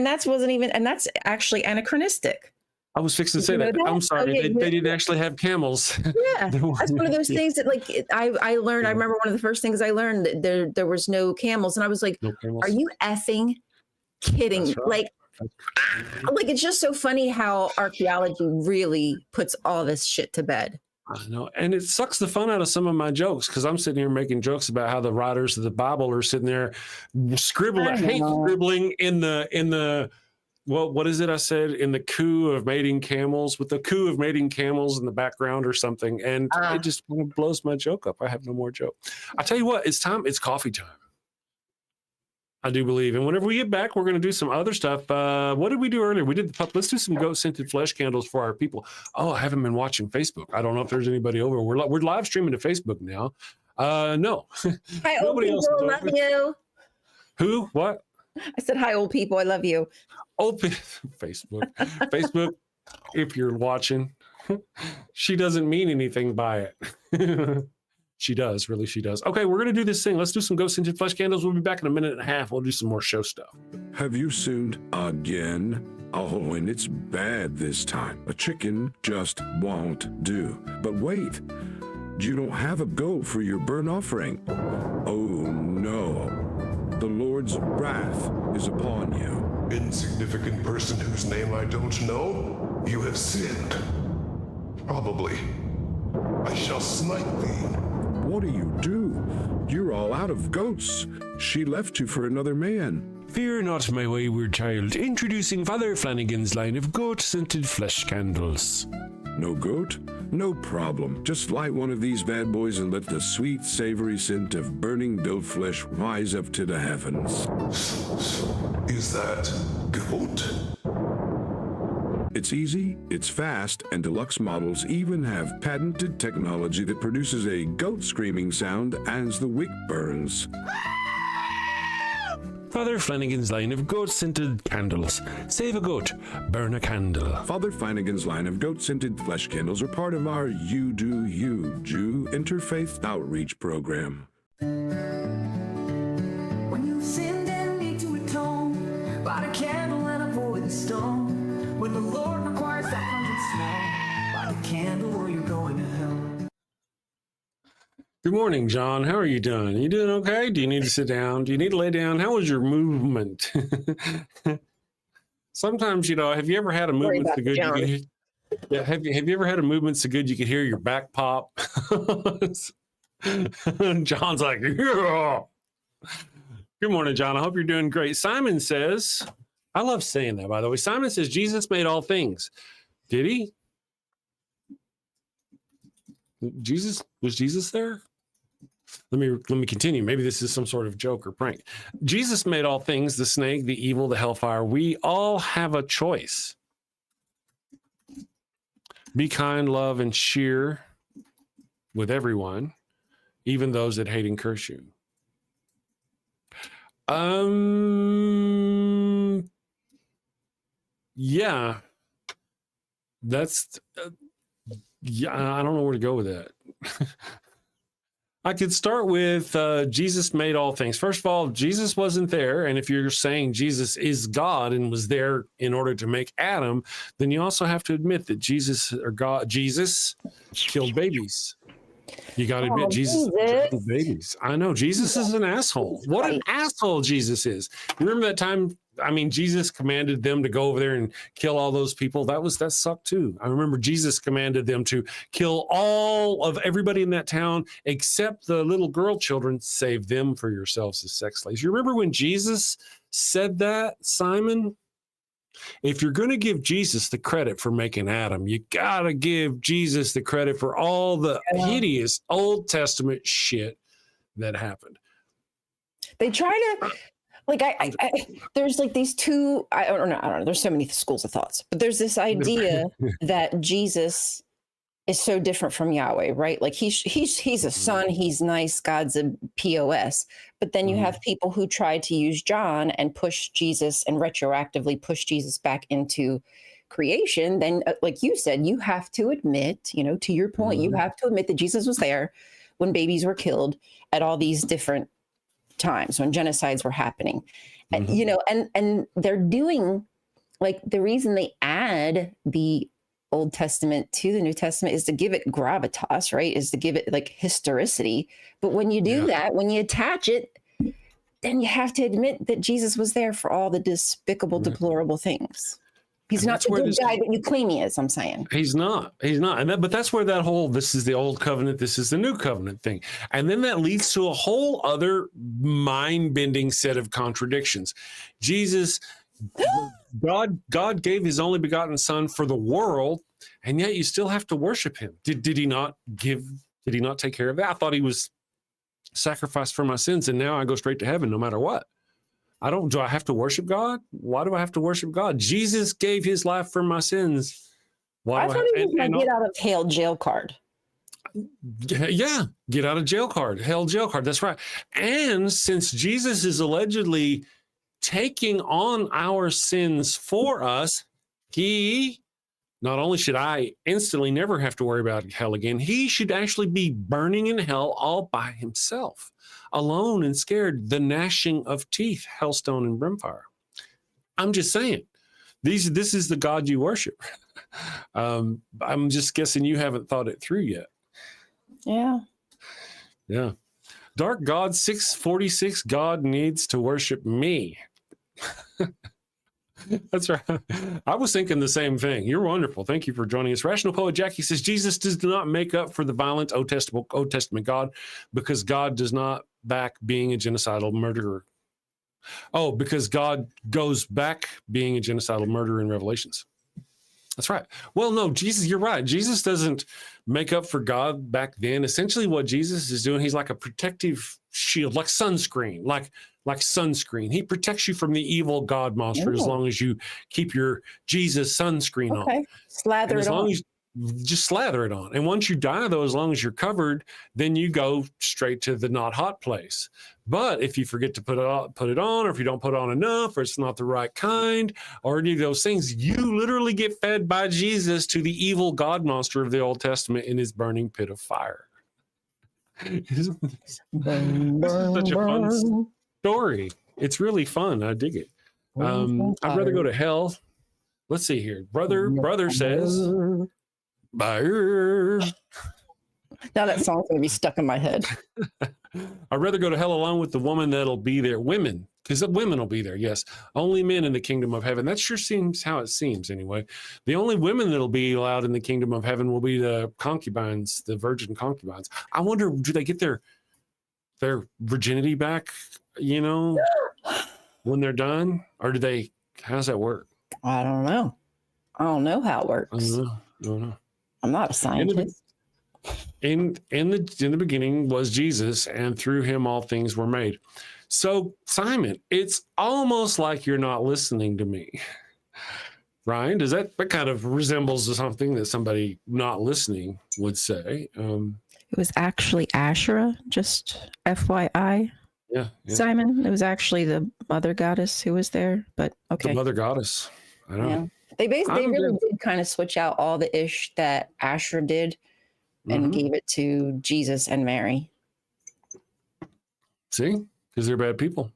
Speaker 1: that's actually anachronistic. I was fixing to say that. I'm sorry. They didn't actually have camels.
Speaker 4: Yeah. That's one of those things that, like, I learned. I remember one of the first things I learned that there was no camels. And I was like, are you effing kidding? Right. Like, it's just so funny how archaeology really puts all this shit to bed.
Speaker 1: I know. And it sucks the fun out of some of my jokes, because I'm sitting here making jokes about how the writers of the Bible are sitting there scribbling in the well, what is it I said in the coo of mating camels, with the coo of mating camels in the background or something, and it just blows my joke up. I have no more joke. I tell you what, it's coffee time. I do believe. And whenever we get back, we're going to do some other stuff. What did we do earlier? We did the pup. Let's do some goat-scented flesh candles for our people. Oh, I haven't been watching Facebook. I don't know if there's anybody over. We're live streaming to Facebook now. No.
Speaker 4: Hi, old people. Love you.
Speaker 1: Who? What?
Speaker 4: I said, hi, old people. I love you.
Speaker 1: Facebook. Facebook, if you're watching, she doesn't mean anything by it. She does, really, she does. Okay, we're going to do this thing. Let's do some ghost-scented flesh candles. We'll be back in a minute and a half. We'll do some more show stuff.
Speaker 5: Have you sinned again? Oh, and it's bad this time. A chicken just won't do. But wait, you don't have a goat for your burnt offering. Oh, no. The Lord's wrath is upon you.
Speaker 6: Insignificant person whose name I don't know, you have sinned. Probably. I shall smite thee.
Speaker 5: What do you do? You're all out of goats. She left you for another man.
Speaker 1: Fear not, my wayward child. Introducing Father Flanagan's line of goat-scented flesh candles.
Speaker 5: No goat? No problem. Just light one of these bad boys and let the sweet, savory scent of burning goat flesh rise up to the heavens.
Speaker 6: Is that goat?
Speaker 5: It's easy, it's fast, and deluxe models even have patented technology that produces a goat screaming sound as the wick burns.
Speaker 1: Father Flanagan's line of goat-scented candles. Save a goat, burn a candle.
Speaker 5: Father Flanagan's line of goat-scented flesh candles are part of our You Do You Jew interfaith outreach program.
Speaker 7: When you sinned and need to atone, light a candle and avoid the stone. When the Lord requires that pungent smell, light a candle or you're going to hell.
Speaker 1: Good morning, John. How are you doing? You doing okay? Do you need to sit down? Do you need to lay down? How was your movement? Sometimes, have you ever had a movement so good you could hear, yeah, have you ever had a movement so good you could hear your back pop? John's like, yeah. Good morning, John. I hope you're doing great. Simon says, I love saying that, by the way. Simon says, Jesus made all things. Did he? Was Jesus there? Let me continue. Maybe this is some sort of joke or prank. Jesus made all things, the snake, the evil, the hellfire. We all have a choice. Be kind, love, and cheer with everyone, even those that hate and curse you. Yeah. That's yeah, I don't know where to go with that. I could start with Jesus made all things. First of all, Jesus wasn't there. And if you're saying Jesus is God and was there in order to make Adam, then you also have to admit that Jesus killed babies. You got to admit, Jesus killed babies. I know, Jesus is an asshole. What an asshole Jesus is. You remember that time? I mean, Jesus commanded them to go over there and kill all those people. That sucked too. I remember Jesus commanded them to kill all of everybody in that town except the little girl children. Save them for yourselves as sex slaves. You remember when Jesus said that, Simon? If you're going to give Jesus the credit for making Adam, you got to give Jesus the credit for all the hideous Old Testament shit that happened.
Speaker 4: They try to... Like there's like these two, I don't know. There's so many schools of thoughts, but there's this idea that Jesus is so different from Yahweh, right? Like he's a son, he's nice, God's a POS. But then you have people who try to use John and push Jesus and retroactively push Jesus back into creation. Then, like you said, you have to admit, to your point, you have to admit that Jesus was there when babies were killed at all these different times when genocides were happening. And and they're doing, like, the reason they add the Old Testament to the New Testament is to give it gravitas, right? Is to give it like historicity. But when you do that, when you attach it, then you have to admit that Jesus was there for all the despicable, deplorable things. He's not the good guy that you claim he is, I'm saying.
Speaker 1: He's not. But that's where that whole, this is the old covenant, this is the new covenant thing. And then that leads to a whole other mind-bending set of contradictions. Jesus God gave his only begotten son for the world, and yet you still have to worship him. Did he not take care of that? I thought he was sacrificed for my sins, and now I go straight to heaven no matter what. Do I have to worship God? Why do I have to worship God? Jesus gave his life for my sins. Why
Speaker 4: I thought it was my get out of hell jail card.
Speaker 1: Yeah, get out of jail card, hell jail card. That's right. And since Jesus is allegedly taking on our sins for us, he not only should I instantly never have to worry about hell again, he should actually be burning in hell all by himself, alone and scared, the gnashing of teeth, hellstone and brimfire. I'm just saying, this is the God you worship. I'm just guessing you haven't thought it through yet.
Speaker 4: Yeah.
Speaker 1: Yeah. Dark God 646, God needs to worship me. That's right. I was thinking the same thing. You're wonderful. Thank you for joining us. Rational Poet Jackie says, Jesus does not make up for the violent Old Testament God because God does not back being a genocidal murderer. Oh, because God goes back being a genocidal murderer in Revelations. That's right. Well, no, Jesus, you're right. Jesus doesn't make up for God back then. Essentially what Jesus is doing, he's like a protective shield, like sunscreen, like sunscreen. He protects you from the evil God monster as long as you keep your Jesus sunscreen on.
Speaker 4: Slather it on.
Speaker 1: Just slather it on. And once you die, though, as long as you're covered, then you go straight to the not hot place. But if you forget to put it on, or if you don't put on enough, or it's not the right kind, or any of those things, you literally get fed by Jesus to the evil God monster of the Old Testament in his burning pit of fire. This is such a fun story. It's really fun. I dig it. I'd rather go to hell. Let's see here. Brother says, Bye.
Speaker 4: Now that song's going to be stuck in my head.
Speaker 1: I'd rather go to hell alone with the woman that'll be there. Women, because the women will be there. Yes. Only men in the kingdom of heaven. That sure seems how it seems anyway. The only women that'll be allowed in the kingdom of heaven will be the concubines, the virgin concubines. I wonder, do they get their virginity back, when they're done? Or how does that work?
Speaker 4: I don't know. I don't know how it works.
Speaker 1: I don't know.
Speaker 4: I'm not a scientist.
Speaker 1: In the beginning was Jesus, and through him all things were made. So, Simon, it's almost like you're not listening to me. Ryan, does that kind of resembles something that somebody not listening would say?
Speaker 8: It was actually Asherah, just FYI.
Speaker 1: Yeah.
Speaker 8: Simon, it was actually the mother goddess who was there, but okay.
Speaker 1: The mother goddess. I know.
Speaker 4: Yeah. They really did kind of switch out all the ish that Asher did and gave it to Jesus and Mary.
Speaker 1: See? Because they're bad people.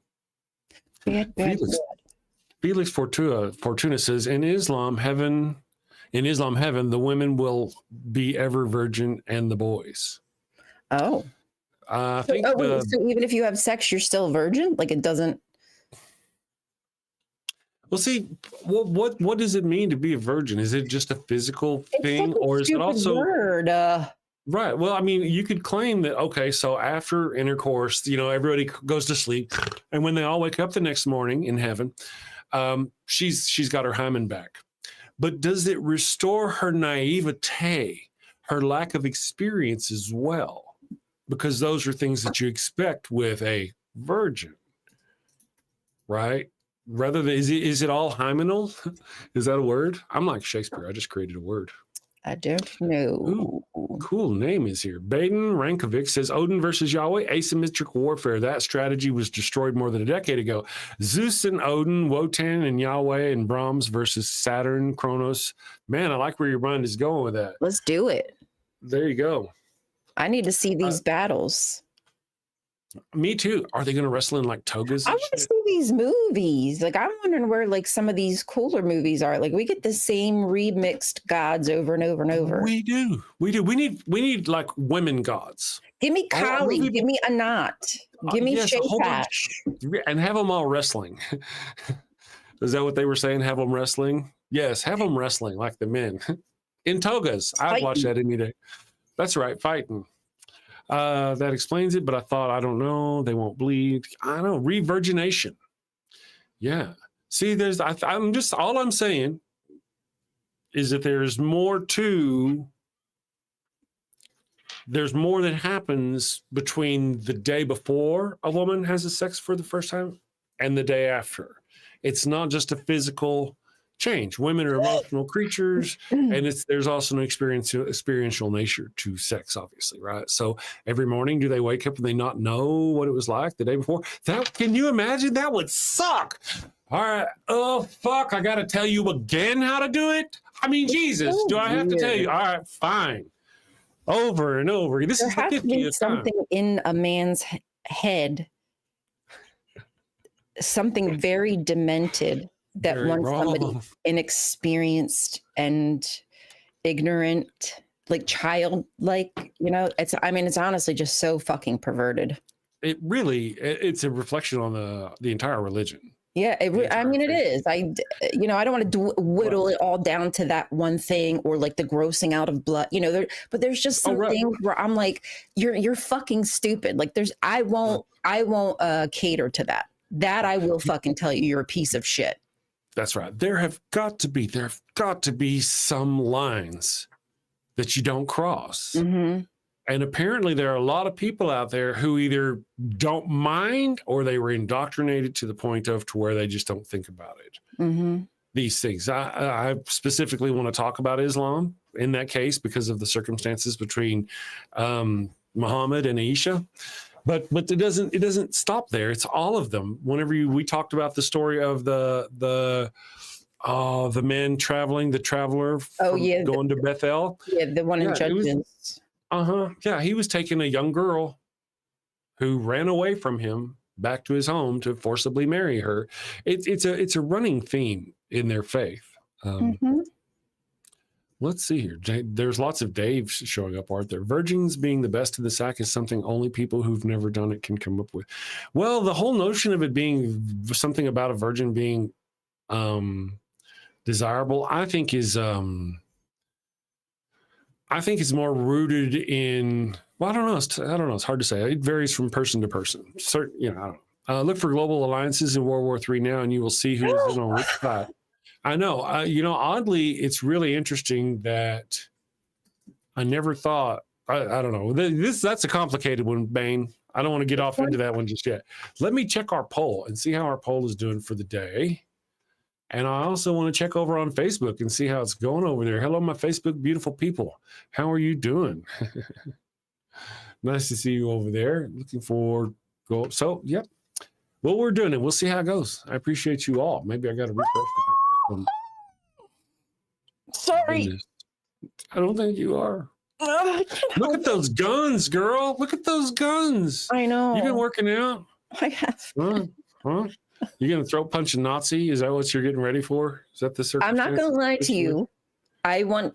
Speaker 1: Felix Fortuna says, in Islam heaven, the women will be ever virgin and the boys.
Speaker 4: Oh.
Speaker 1: I
Speaker 4: think so even if you have sex, you're still a virgin? Like it doesn't.
Speaker 1: Well, see, what does it mean to be a virgin? Is it just a physical thing, or is it also
Speaker 4: word?
Speaker 1: Right. Well, I mean, you could claim that, okay, so after intercourse, everybody goes to sleep, and when they all wake up the next morning in heaven, she's got her hymen back. But does it restore her naivete, her lack of experience as well? Because those are things that you expect with a virgin, right? Rather than, is it all hymenal? Is that a word? I'm like Shakespeare. I just created a word.
Speaker 4: I don't know.
Speaker 1: Ooh, cool name is here. Baden Rankovic says, Odin versus Yahweh, asymmetric warfare. That strategy was destroyed more than a decade ago. Zeus and Odin, Wotan and Yahweh and Brahms versus Saturn, Kronos. Man, I like where your mind is going with that.
Speaker 4: Let's do it.
Speaker 1: There you go.
Speaker 4: I need to see these battles.
Speaker 1: Me too. Are they going to wrestle in like togas?
Speaker 4: I want to see these movies. Like, I'm wondering where like some of these cooler movies are. Like, we get the same remixed gods over and over and over.
Speaker 1: We do. We need like women gods.
Speaker 4: Give me Kali. Give me Anat. Give me Shaytash.
Speaker 1: And have them all wrestling. Is that what they were saying? Have them wrestling? Yes, have them wrestling like the men in togas. I'd watch that any day. That's right, fighting. That explains it, but I thought, I don't know, they won't bleed. I don't know, revirgination. Yeah. See, I'm just, all I'm saying is that there's more that happens between the day before a woman has a sex for the first time and the day after. It's not just a physical change. Women are emotional creatures, and there's also an experiential nature to sex, obviously, right? So every morning, do they wake up and they not know what it was like the day before? Can you imagine? That would suck. All right. Oh, fuck. I got to tell you again how to do it? I mean, Jesus, do I have to tell you? All right, fine. Over and over. This is the 50th
Speaker 4: something
Speaker 1: time.
Speaker 4: in a man's head, something very demented that
Speaker 1: Very
Speaker 4: wants somebody
Speaker 1: wrong.
Speaker 4: inexperienced and ignorant, like childlike, it's honestly just so fucking perverted.
Speaker 1: It's a reflection on the entire religion.
Speaker 4: Yeah, it is. I don't want to whittle it all down to that one thing, or like the grossing out of blood, but there's just some things where I'm like, you're fucking stupid. Like I won't cater to that. That I will fucking tell you, you're a piece of shit.
Speaker 1: That's right. There have got to be some lines that you don't cross.
Speaker 4: Mm-hmm.
Speaker 1: And apparently there are a lot of people out there who either don't mind or they were indoctrinated to the point to where they just don't think about it.
Speaker 4: Mm-hmm.
Speaker 1: These things. I specifically want to talk about Islam in that case because of the circumstances between Muhammad and Aisha. But it doesn't stop there. It's all of them. Whenever we talked about the story of the man traveling, the traveler going to Bethel.
Speaker 4: Yeah, the one in Judges.
Speaker 1: Yeah, he was taking a young girl who ran away from him back to his home to forcibly marry her. It's a running theme in their faith. Let's see here. There's lots of Daves showing up, aren't there? Virgins being the best in the sack is something only people who've never done it can come up with. Well, the whole notion of it being something about a virgin being desirable, I think is more rooted in, well, I don't know. It's hard to say. It varies from person to person. I don't know. Look for global alliances in World War III now, and you will see who's on which side. I know. Oddly, it's really interesting that I never thought. I don't know. That's a complicated one, Bane. I don't want to get off into that one just yet. Let me check our poll and see how our poll is doing for the day. And I also want to check over on Facebook and see how it's going over there. Hello, my Facebook beautiful people. How are you doing? Nice to see you over there. Looking for go. So, yep. Well, we're doing it. We'll see how it goes. I appreciate you all. Maybe I got to refresh.
Speaker 4: Sorry.
Speaker 1: I don't think you are. Look at those guns, girl. Look at those guns.
Speaker 4: I know.
Speaker 1: You been working out?
Speaker 4: I have.
Speaker 1: Huh? You gonna throat punch a Nazi? Is that what you're getting ready for? Is that the circumstance?
Speaker 4: I'm not gonna lie to you. I want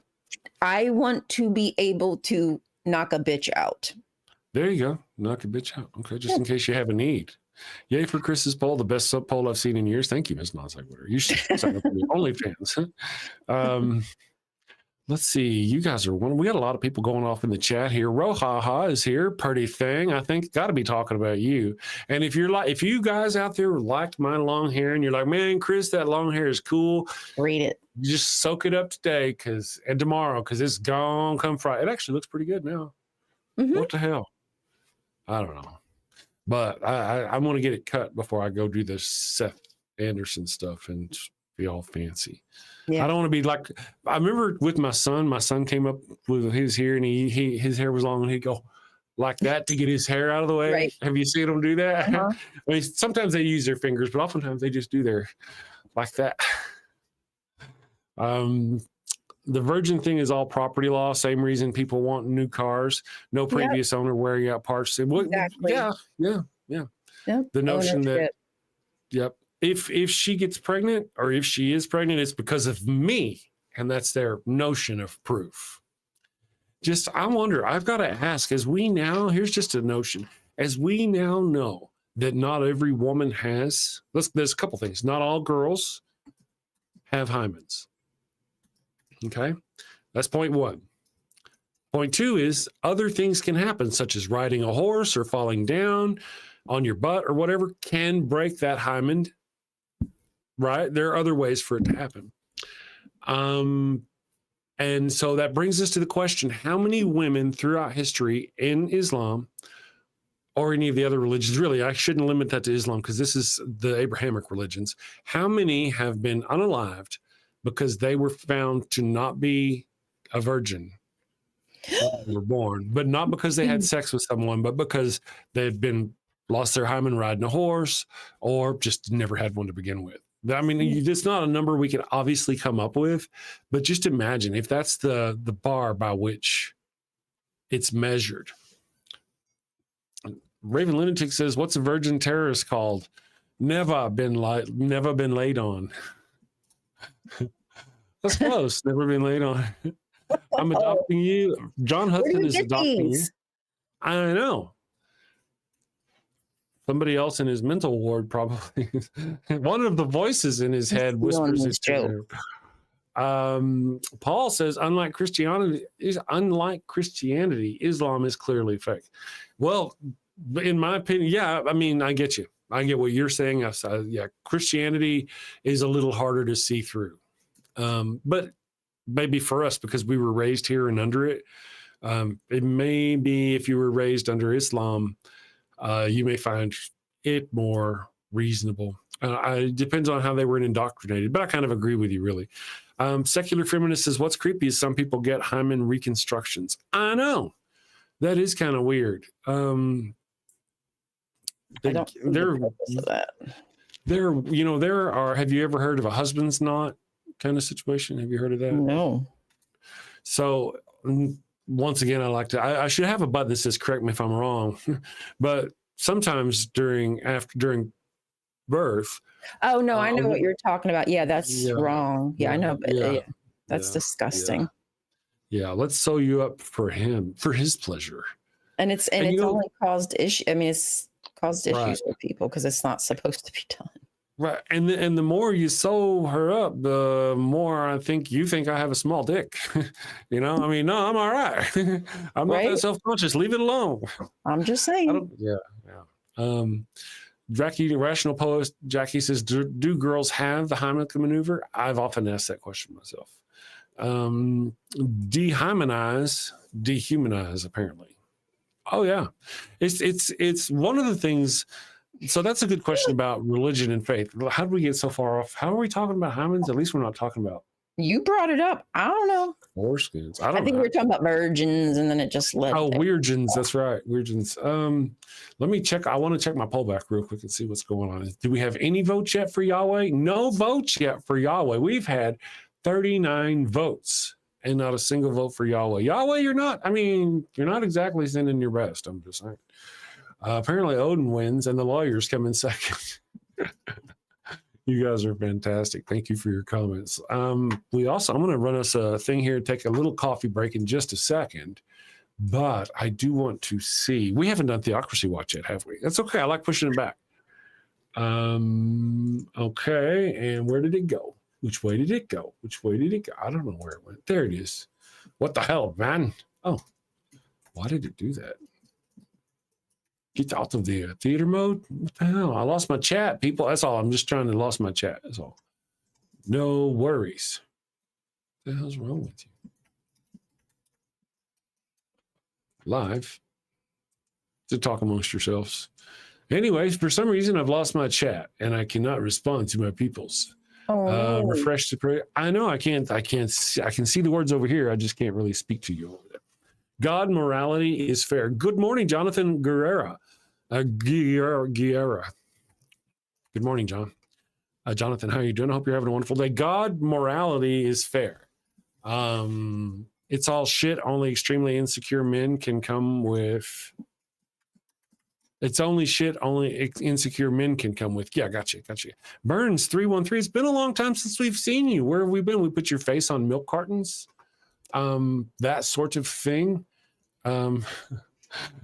Speaker 4: to be able to knock a bitch out.
Speaker 1: There you go. Knock a bitch out. Okay, just in case you have a need. Yay for Chris's poll, the best sub poll I've seen in years. Thank you, Ms. Nozagwitter. You should sign up for the OnlyFans. Let's see. You guys are one. We got a lot of people going off in the chat here. Rohaha is here. Pretty thing. I think got to be talking about you. And if you guys out there liked my long hair and you're like, man, Chris, that long hair is cool.
Speaker 4: Read it.
Speaker 1: Just soak it up today and tomorrow because it's gone come Friday. It actually looks pretty good now.
Speaker 4: Mm-hmm.
Speaker 1: What the hell? I don't know. But I want to get it cut before I go do the Seth Anderson stuff and be all fancy. Yeah. I don't want to be like, I remember with my son came up with his hair and his hair was long and he'd go like that to get his hair out of the way. Right. Have you seen him do that? Uh-huh. I mean, sometimes they use their fingers, but oftentimes they just do their like that. The virgin thing is all property law. Same reason people want new cars. No previous owner wearing out parts.
Speaker 4: Exactly.
Speaker 1: Yeah. Yep. The notion that, if she gets pregnant or if she is pregnant, it's because of me. And that's their notion of proof. Just, I wonder, I've got to ask, here's just a notion. As we now know that not every woman has, there's a couple things. Not all girls have hymens. Okay, that's point one. Point two is other things can happen, such as riding a horse or falling down on your butt or whatever can break that hymen right? There are other ways for it to happen. And so that brings us to the question, how many women throughout history in Islam or any of the other religions, really, I shouldn't limit that to Islam because this is the Abrahamic religions, how many have been unalived because they were found to not be a virgin when they were born, but not because they had sex with someone, but because they've been lost their hymen riding a horse or just never had one to begin with. I mean, it's not a number we can obviously come up with, but just imagine if that's the bar by which it's measured. Raven Lunatic says, "What's a virgin terrorist called? Never been laid on." That's close. Never been laid on. I'm adopting you. John Hudson is adopting you. I know. Somebody else in his mental ward, probably. One of the voices in his head whispers it to him. Paul says, unlike Christianity, Islam is clearly fake. Well, in my opinion, yeah, I mean, I get you. I get what you're saying. Yeah, Christianity is a little harder to see through. But maybe for us, because we were raised here and under it, it may be if you were raised under Islam, you may find it more reasonable. It depends on how they were indoctrinated, but I kind of agree with you, really. Secular feminist says, what's creepy is some people get hymen reconstructions. I know. That is kind of weird. There are, have you ever heard of a husband's knot kind of situation? Have you heard of that?
Speaker 4: No.
Speaker 1: So once again, I should have a button that says, correct me if I'm wrong, but sometimes during birth.
Speaker 4: Oh no, I know what you're talking about. Yeah, that's wrong. Yeah, I know, but that's disgusting.
Speaker 1: Yeah, let's sew you up for his pleasure.
Speaker 4: And it's only caused issue. I mean, it's caused issues with people because it's not supposed to be done.
Speaker 1: Right, and the more you sew her up, the more I think you think I have a small dick. I mean, no, I'm all right. I'm not that self-conscious. Leave it alone.
Speaker 4: I'm just saying.
Speaker 1: Jackie, Rational Post, Jackie says, do girls have the Heimlich maneuver? I've often asked that question myself. Dehumanize, apparently. Oh yeah, it's one of the things. So that's a good question about religion and faith. How did we get so far off? How are we talking about hymens? At least we're not talking about.
Speaker 4: You brought it up. I don't know.
Speaker 1: Foreskins.
Speaker 4: I think we were talking about virgins, and then it just led.
Speaker 1: Oh, weirdgens. That's right. Weirdgens. Let me check. I want to check my poll back real quick and see what's going on. Do we have any votes yet for Yahweh? No votes yet for Yahweh. We've had 39 votes and not a single vote for Yahweh. Yahweh, you're not exactly sending your best. I'm just saying. Apparently Odin wins and the lawyers come in second. You guys are fantastic. Thank you for your comments. I'm going to run us a thing here, take a little coffee break in just a second, but I do want to see, we haven't done Theocracy Watch yet, have we? That's okay. I like pushing it back. Okay. And where did it go? Which way did it go? I don't know where it went. There it is. What the hell, man? Oh, why did it do that? Get out of the theater mode. What the hell? I lost my chat, people. That's all. I'm just trying to lost my chat. That's all. No worries. What the hell's wrong with you? Live. To talk amongst yourselves. Anyways, for some reason, I've lost my chat and I cannot respond to my peoples. Refresh the prayer. I know I can't. I can see the words over here. I just can't really speak to you over there. God, morality is fair. Good morning, Jonathan Guerrera. Guerrera. Good morning, John. Jonathan, how are you doing? I hope you're having a wonderful day. God, morality is fair. It's all shit. Only extremely insecure men can come with. It's only shit. Only insecure men can come with. Yeah, gotcha. Burns 313. It's been a long time since we've seen you. Where have we been? We put your face on milk cartons. That sort of thing.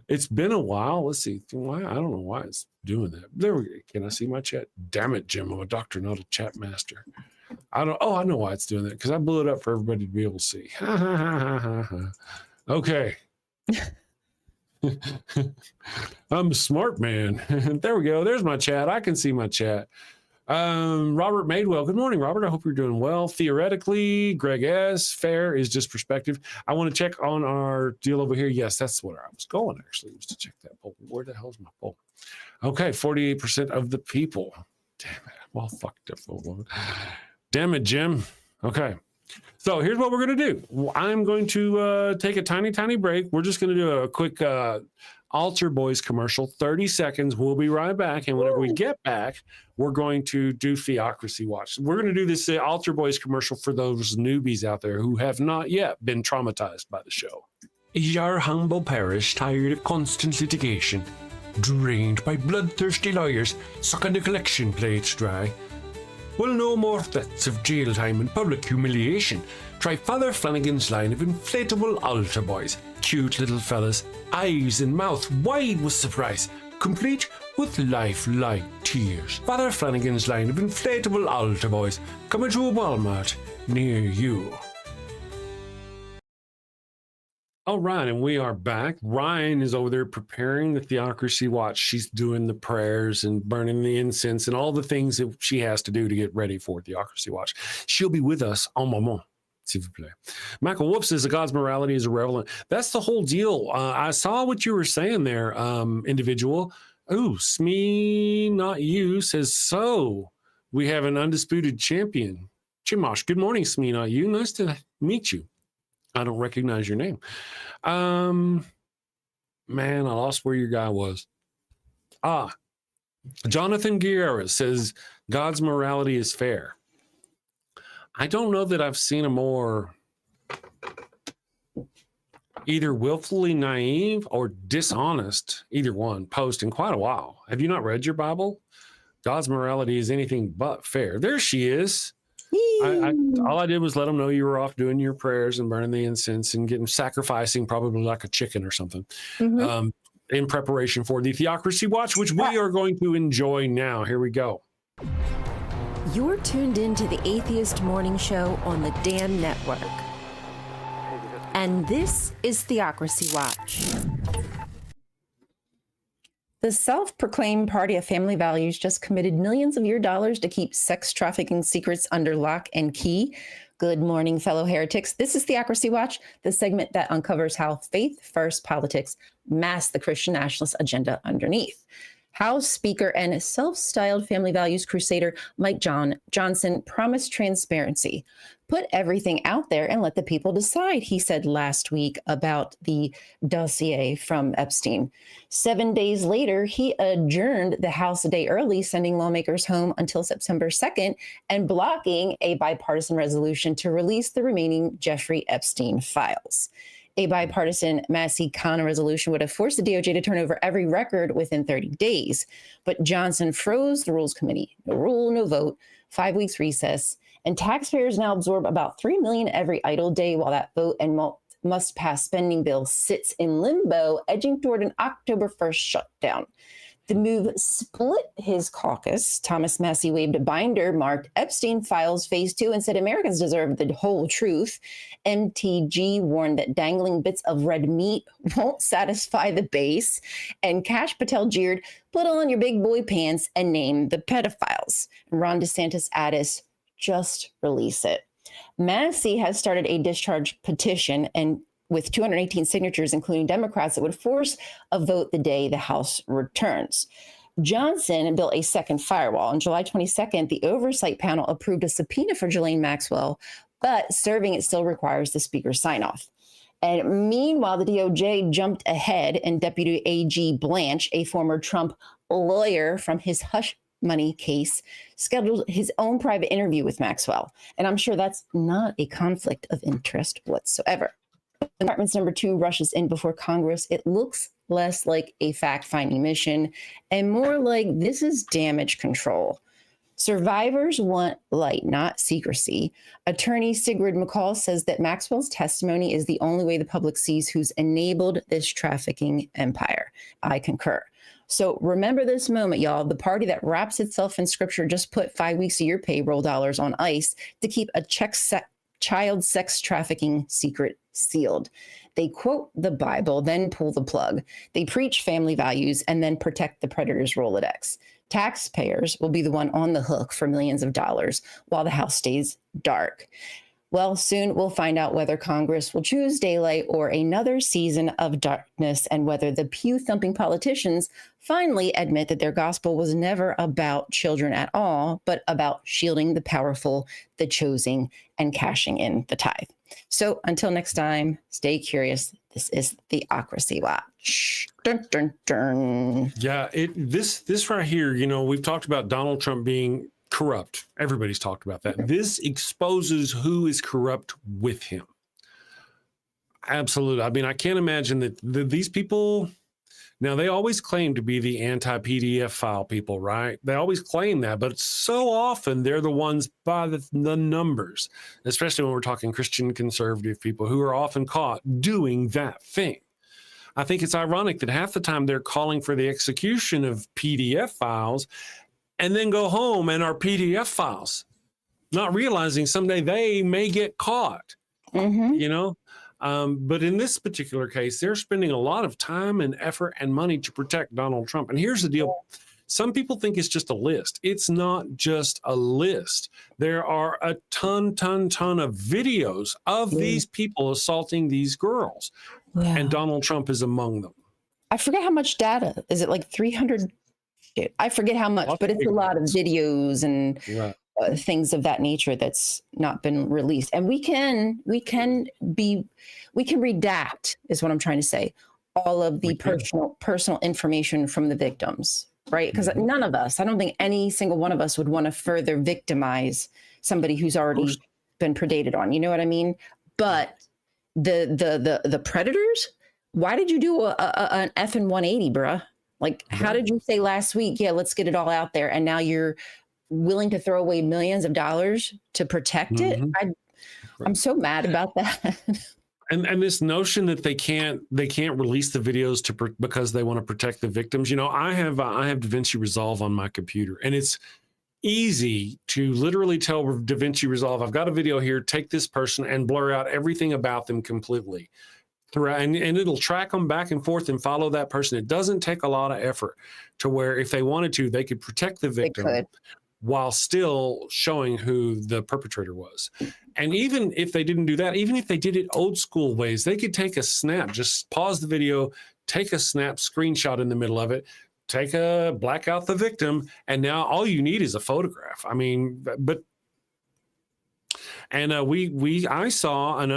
Speaker 1: It's been a while. Let's see. Why? I don't know why it's doing that. There we go. Can I see my chat? Damn it, Jim. I'm a doctor, not a chat master. I know why it's doing that because I blew it up for everybody to be able to see. Okay. I'm a smart man. There we go. There's my chat. I can see my chat. Robert Madewell. Good morning, Robert. I hope you're doing well. Theoretically, Greg S. Fair is just perspective. I want to check on our deal over here. Yes, that's where I was going, actually, was to check that poll. Where the hell's my poll? Okay, 48% of the people. Damn it. I'm all fucked up. Damn it, Jim. Okay. So here's what we're going to do. I'm going to take a tiny break. We're just going to do a quick Altar Boys commercial, 30 seconds. We'll be right back. And whenever we get back, we're going to do Theocracy Watch. We're going to do this Altar Boys commercial for those newbies out there who have not yet been traumatized by the show. Is our humble parish tired of constant litigation? Drained by bloodthirsty lawyers sucking the collection plates dry? Well, no more threats of jail time and public humiliation. Try Father Flanagan's line of inflatable altar boys. Cute little fellas, eyes and mouth wide with surprise, complete with lifelike tears. Father Flanagan's line of inflatable altar boys, coming to a Walmart near you. All right, and we are back. Ryan is over there preparing the Theocracy Watch. She's doing the prayers and burning the incense and all the things that she has to do to get ready for Theocracy Watch. She'll be with us en moment, s'il vous plaît. Michael Wolf says the God's morality is irrelevant. That's the whole deal. I saw what you were saying there, individual. Oh, Smee, not you, says, so we have an undisputed champion. Chimosh, good morning, Smee, not you. Nice to meet you. I don't recognize your name. Man, I lost where your guy was. Jonathan Guerrero says God's morality is fair. I don't know that I've seen a more either willfully naive or dishonest, either one, post in quite a while. Have you not read your Bible? God's morality is anything but fair. There she is. All I did was let them know you were off doing your prayers and burning the incense and sacrificing probably like a chicken or something in preparation for the Theocracy Watch, which we are going to enjoy now. Here we go.
Speaker 9: You're tuned into the Atheist Morning Show on the DAN Network. And this is Theocracy Watch.
Speaker 4: The self-proclaimed Party of Family Values just committed millions of your dollars to keep sex trafficking secrets under lock and key. Good morning, fellow heretics. This is Theocracy Watch, the segment that uncovers how faith-first politics mask the Christian nationalist agenda underneath. House Speaker and self-styled family values crusader Mike Johnson promised transparency. Put everything out there and let the people decide, he said last week about the dossier from Epstein. 7 days later, he adjourned the House a day early, sending lawmakers home until September 2nd and blocking a bipartisan resolution to release the remaining Jeffrey Epstein files. A bipartisan Massey-Khanna resolution would have forced the DOJ to turn over every record within 30 days. But Johnson froze the Rules Committee. No rule, no vote, 5 weeks recess. And taxpayers now absorb about $3 million every idle day while that vote and must-pass spending bill sits in limbo, edging toward an October 1st shutdown. The move split his caucus. Thomas Massey waved a binder marked Epstein Files Phase 2 and said Americans deserve the whole truth. MTG warned that dangling bits of red meat won't satisfy the base. And Kash Patel jeered, put on your big boy pants and name the pedophiles. Ron DeSantis added, just release it. Massey has started a discharge petition and with 218 signatures, including Democrats, that would force a vote the day the House returns. Johnson built a second firewall. On July 22nd, the oversight panel approved a subpoena for Ghislaine Maxwell, but serving it still requires the speaker's sign-off. And meanwhile, the DOJ jumped ahead, and Deputy AG Blanche, a former Trump lawyer from his hush money case, scheduled his own private interview with Maxwell. And I'm sure that's not a conflict of interest whatsoever. Department's number 2 rushes in before Congress. It looks less like a fact-finding mission and more like this is damage control. Survivors want light, not secrecy. Attorney Sigrid McCall says that Maxwell's testimony is the only way the public sees who's enabled this trafficking empire. I concur. So remember this moment, y'all. The party that wraps itself in scripture just put 5 weeks of your payroll dollars on ice to keep a child sex trafficking secret sealed. They quote the Bible, then pull the plug. They preach family values and then protect the predator's Rolodex. taxpayers will be the one on the hook for millions of dollars while the house stays dark. Well, soon we'll find out whether Congress will choose daylight or another season of darkness, and whether the pew-thumping politicians finally admit that their gospel was never about children at all, but about shielding the powerful, the chosen, and cashing in the tithe. So until next time, stay curious. This is Theocracy Watch. Dun, dun, dun.
Speaker 1: Yeah, this right here, you know, we've talked about Donald Trump being corrupt. Everybody's talked about that. This exposes who is corrupt with him. Absolutely. I mean, I can't imagine that these people, now they always claim to be the anti-PDF file people, right? They always claim that, but so often they're the ones by the numbers, especially when we're talking Christian conservative people who are often caught doing that thing. I think it's ironic that half the time they're calling for the execution of PDF files and then go home and are PDF files, not realizing someday they may get caught, you know? But in this particular case, they're spending a lot of time and effort and money to protect Donald Trump. And here's the deal. Some people think it's just a list. It's not just a list. There are a ton of videos of these people assaulting these girls. Yeah. And Donald Trump is among them.
Speaker 4: I forget how much data. Is it like 300? I forget how much, but it's a lot of videos and things of that nature that's not been released. And we can redact, is what I'm trying to say, all of the personal information from the victims, right? Because none of us, I don't think any single one of us would want to further victimize somebody who's already been predated on. You know what I mean? But the predators, why did you do an effing 180, bruh? Like, how did you say last week, yeah, let's get it all out there, and now you're willing to throw away millions of dollars to protect it? I'm so mad about that.
Speaker 1: And this notion that they can't release the videos because they want to protect the victims. You know, I have DaVinci Resolve on my computer, and it's easy to literally tell DaVinci Resolve, I've got a video here, take this person and blur out everything about them completely. And it'll track them back and forth and follow that person. It doesn't take a lot of effort, to where if they wanted to, they could protect the victim while still showing who the perpetrator was. And even if they didn't do that, even if they did it old school ways, they could take a snap, just pause the video, take a snap screenshot in the middle of it, black out the victim, and now all you need is a photograph. I mean, I saw an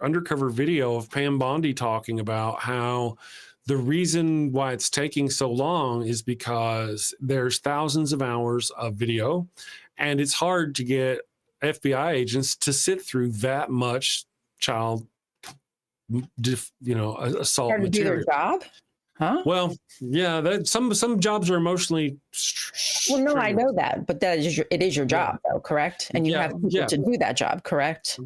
Speaker 1: undercover video of Pam Bondi talking about how the reason why it's taking so long is because there's thousands of hours of video, and it's hard to get FBI agents to sit through that much child, assault
Speaker 4: Hard to do their
Speaker 1: material.
Speaker 4: job? Huh?
Speaker 1: Well, yeah, some jobs are emotionally.
Speaker 4: Well, no, I know that, but it is your job, though, correct? And you have people to do that job, correct?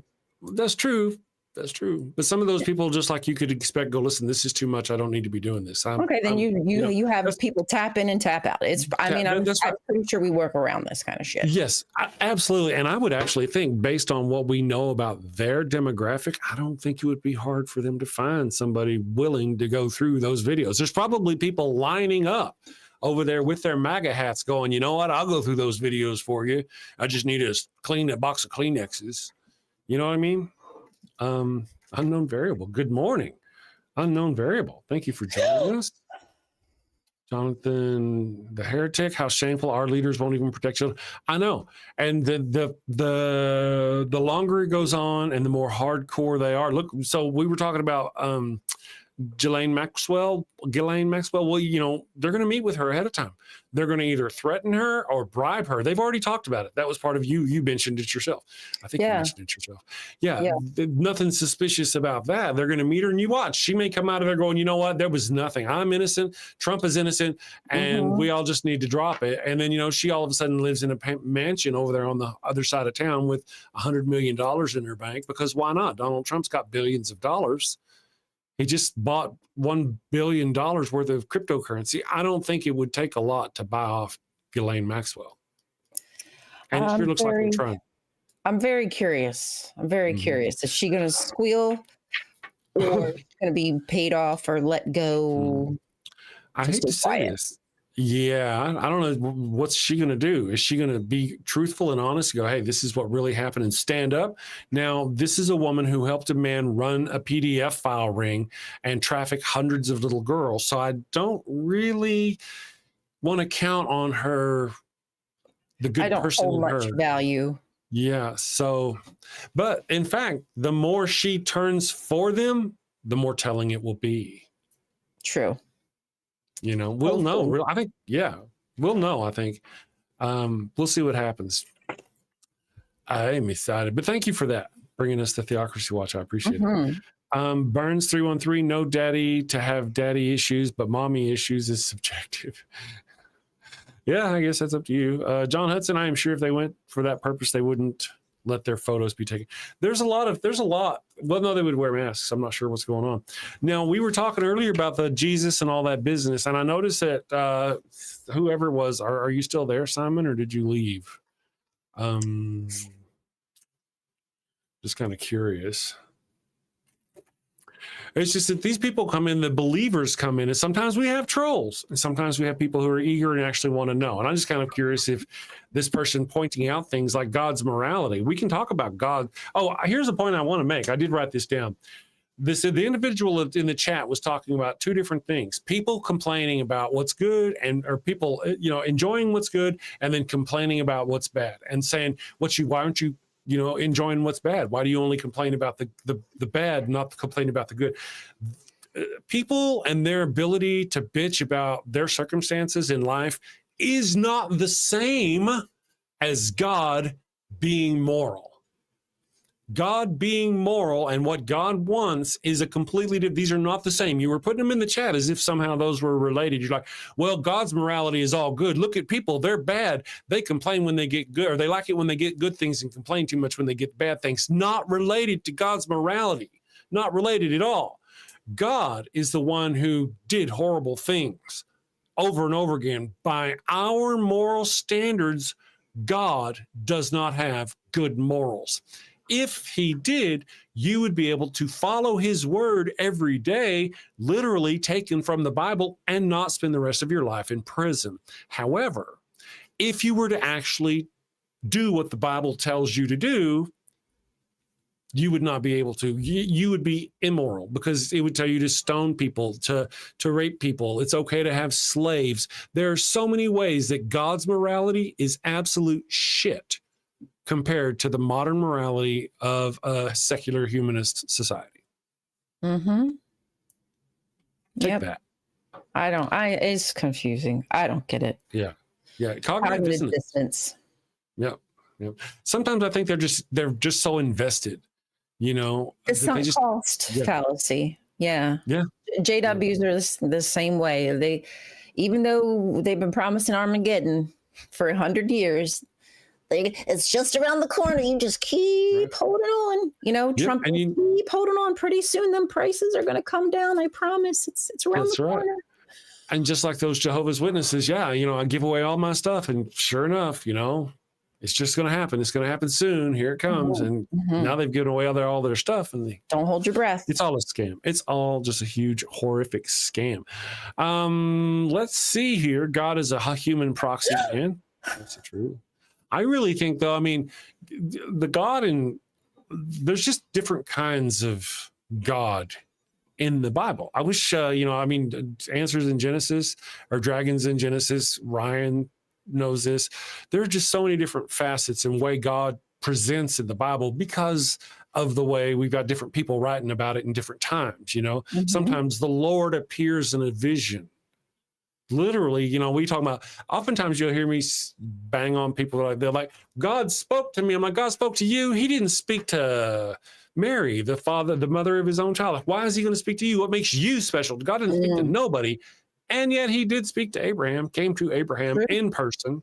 Speaker 1: That's true. That's true. But some of those people, just like you could expect, go, listen, this is too much. I don't need to be doing this.
Speaker 4: Okay, then you have people tap in and tap out. I'm pretty sure we work around this kind of shit.
Speaker 1: Yes, absolutely. And I would actually think, based on what we know about their demographic, I don't think it would be hard for them to find somebody willing to go through those videos. There's probably people lining up over there with their MAGA hats going, you know what, I'll go through those videos for you. I just need a box of Kleenexes. You know what I mean? Unknown variable. Good morning. Unknown variable. Thank you for joining us. Jonathan, the heretic, how shameful our leaders won't even protect children. I know. And the longer it goes on and the more hardcore they are. Look, so we were talking about Ghislaine Maxwell. Well, they're going to meet with her ahead of time. They're going to either threaten her or bribe her. They've already talked about it. That was part of you mentioned it yourself. I think you mentioned it yourself. Yeah. Nothing suspicious about that. They're going to meet her, and you watch. She may come out of there going, you know what? There was nothing. I'm innocent. Trump is innocent, and we all just need to drop it. And then, she all of a sudden lives in a mansion over there on the other side of town with $100 million in her bank, because why not? Donald Trump's got billions of dollars. He just bought $1 billion worth of cryptocurrency. I don't think it would take a lot to buy off Ghislaine Maxwell. And it sure looks like they're trying.
Speaker 4: I'm very curious. Curious. Is she going to squeal, or going to be paid off or let go?
Speaker 1: I hate to say this. Yeah, I don't know. What's she going to do? Is she going to be truthful and honest? Go, hey, this is what really happened, and stand up? Now, this is a woman who helped a man run a PDF file ring and traffic hundreds of little girls. So I don't really want to count on her, the good
Speaker 4: I don't
Speaker 1: person
Speaker 4: hold
Speaker 1: in
Speaker 4: much
Speaker 1: her.
Speaker 4: value.
Speaker 1: Yeah. So, but in fact, the more she turns for them, the more telling it will be.
Speaker 4: True.
Speaker 1: You know, we'll know. I think, yeah, we'll know. I think we'll see what happens. I am excited, but thank you for that, bringing us the Theocracy Watch. I appreciate it. Burns 313, no daddy to have daddy issues, but mommy issues is subjective. Yeah, I guess that's up to you. John Hudson, I am sure if they went for that purpose, they wouldn't let their photos be taken. There's a lot. Well, no, they would wear masks. I'm not sure what's going on. Now, we were talking earlier about the Jesus and all that business, and I noticed that whoever it was, are you still there, Simon, or did you leave? Just kind of curious. It's just that these people come in, the believers come in, and sometimes we have trolls, and sometimes we have people who are eager and actually want to know. And I'm just kind of curious if this person pointing out things like God's morality, we can talk about God. Oh, here's a point I want to make. I did write this down. The individual in the chat was talking about two different things: people complaining about what's good, or people, enjoying what's good, and then complaining about what's bad, and saying, why aren't you enjoying what's bad? Why do you only complain about the bad, not complain about the good? People and their ability to bitch about their circumstances in life is not the same as God being moral. God being moral and what God wants is a completely different. These are not the same. You were putting them in the chat as if somehow those were related. You're like, well, God's morality is all good. Look at people. They're bad. They complain when they get good, or they like it when they get good things and complain too much when they get bad things. Not related to God's morality. Not related at all. God is the one who did horrible things over and over again. By our moral standards, God does not have good morals. If he did, you would be able to follow his word every day, literally taken from the Bible, and not spend the rest of your life in prison. However, if you were to actually do what the Bible tells you to do, you would not be able to. You would be immoral, because it would tell you to stone people, to rape people. It's okay to have slaves. There are so many ways that God's morality is absolute shit compared to the modern morality of a secular humanist society.
Speaker 4: Mm-hmm.
Speaker 1: Take that.
Speaker 4: It's confusing. I don't get it.
Speaker 1: Yeah. Cognitive
Speaker 4: dissonance.
Speaker 1: Yep. Sometimes I think they're just so invested,
Speaker 4: It's sunk cost fallacy. Yeah. JWs are the same way. Even though they've been promising Armageddon for 100 years, it's just around the corner. You just keep holding on. Trump keep holding on. Pretty soon, them prices are going to come down. I promise. It's around the corner.
Speaker 1: And just like those Jehovah's Witnesses, I give away all my stuff, and sure enough, it's just going to happen. It's going to happen soon. Here it comes, and now they've given away all their stuff, and they
Speaker 4: don't hold your breath.
Speaker 1: It's all a scam. It's all just a huge, horrific scam. Let's see here. God is a human proxy man. That's true. I really think, though, the God there's just different kinds of God in the Bible. I wish, answers in Genesis, or dragons in Genesis, Ryan knows this. There are just so many different facets and way God presents in the Bible because of the way we've got different people writing about it in different times. Sometimes the Lord appears in a vision. Literally, we talk about, oftentimes you'll hear me bang on people. They're like, God spoke to me. I'm like, God spoke to you. He didn't speak to Mary, the mother of his own child. Why is he going to speak to you? What makes you special? God didn't speak to nobody. And yet he did speak to Abraham, came to Abraham in person,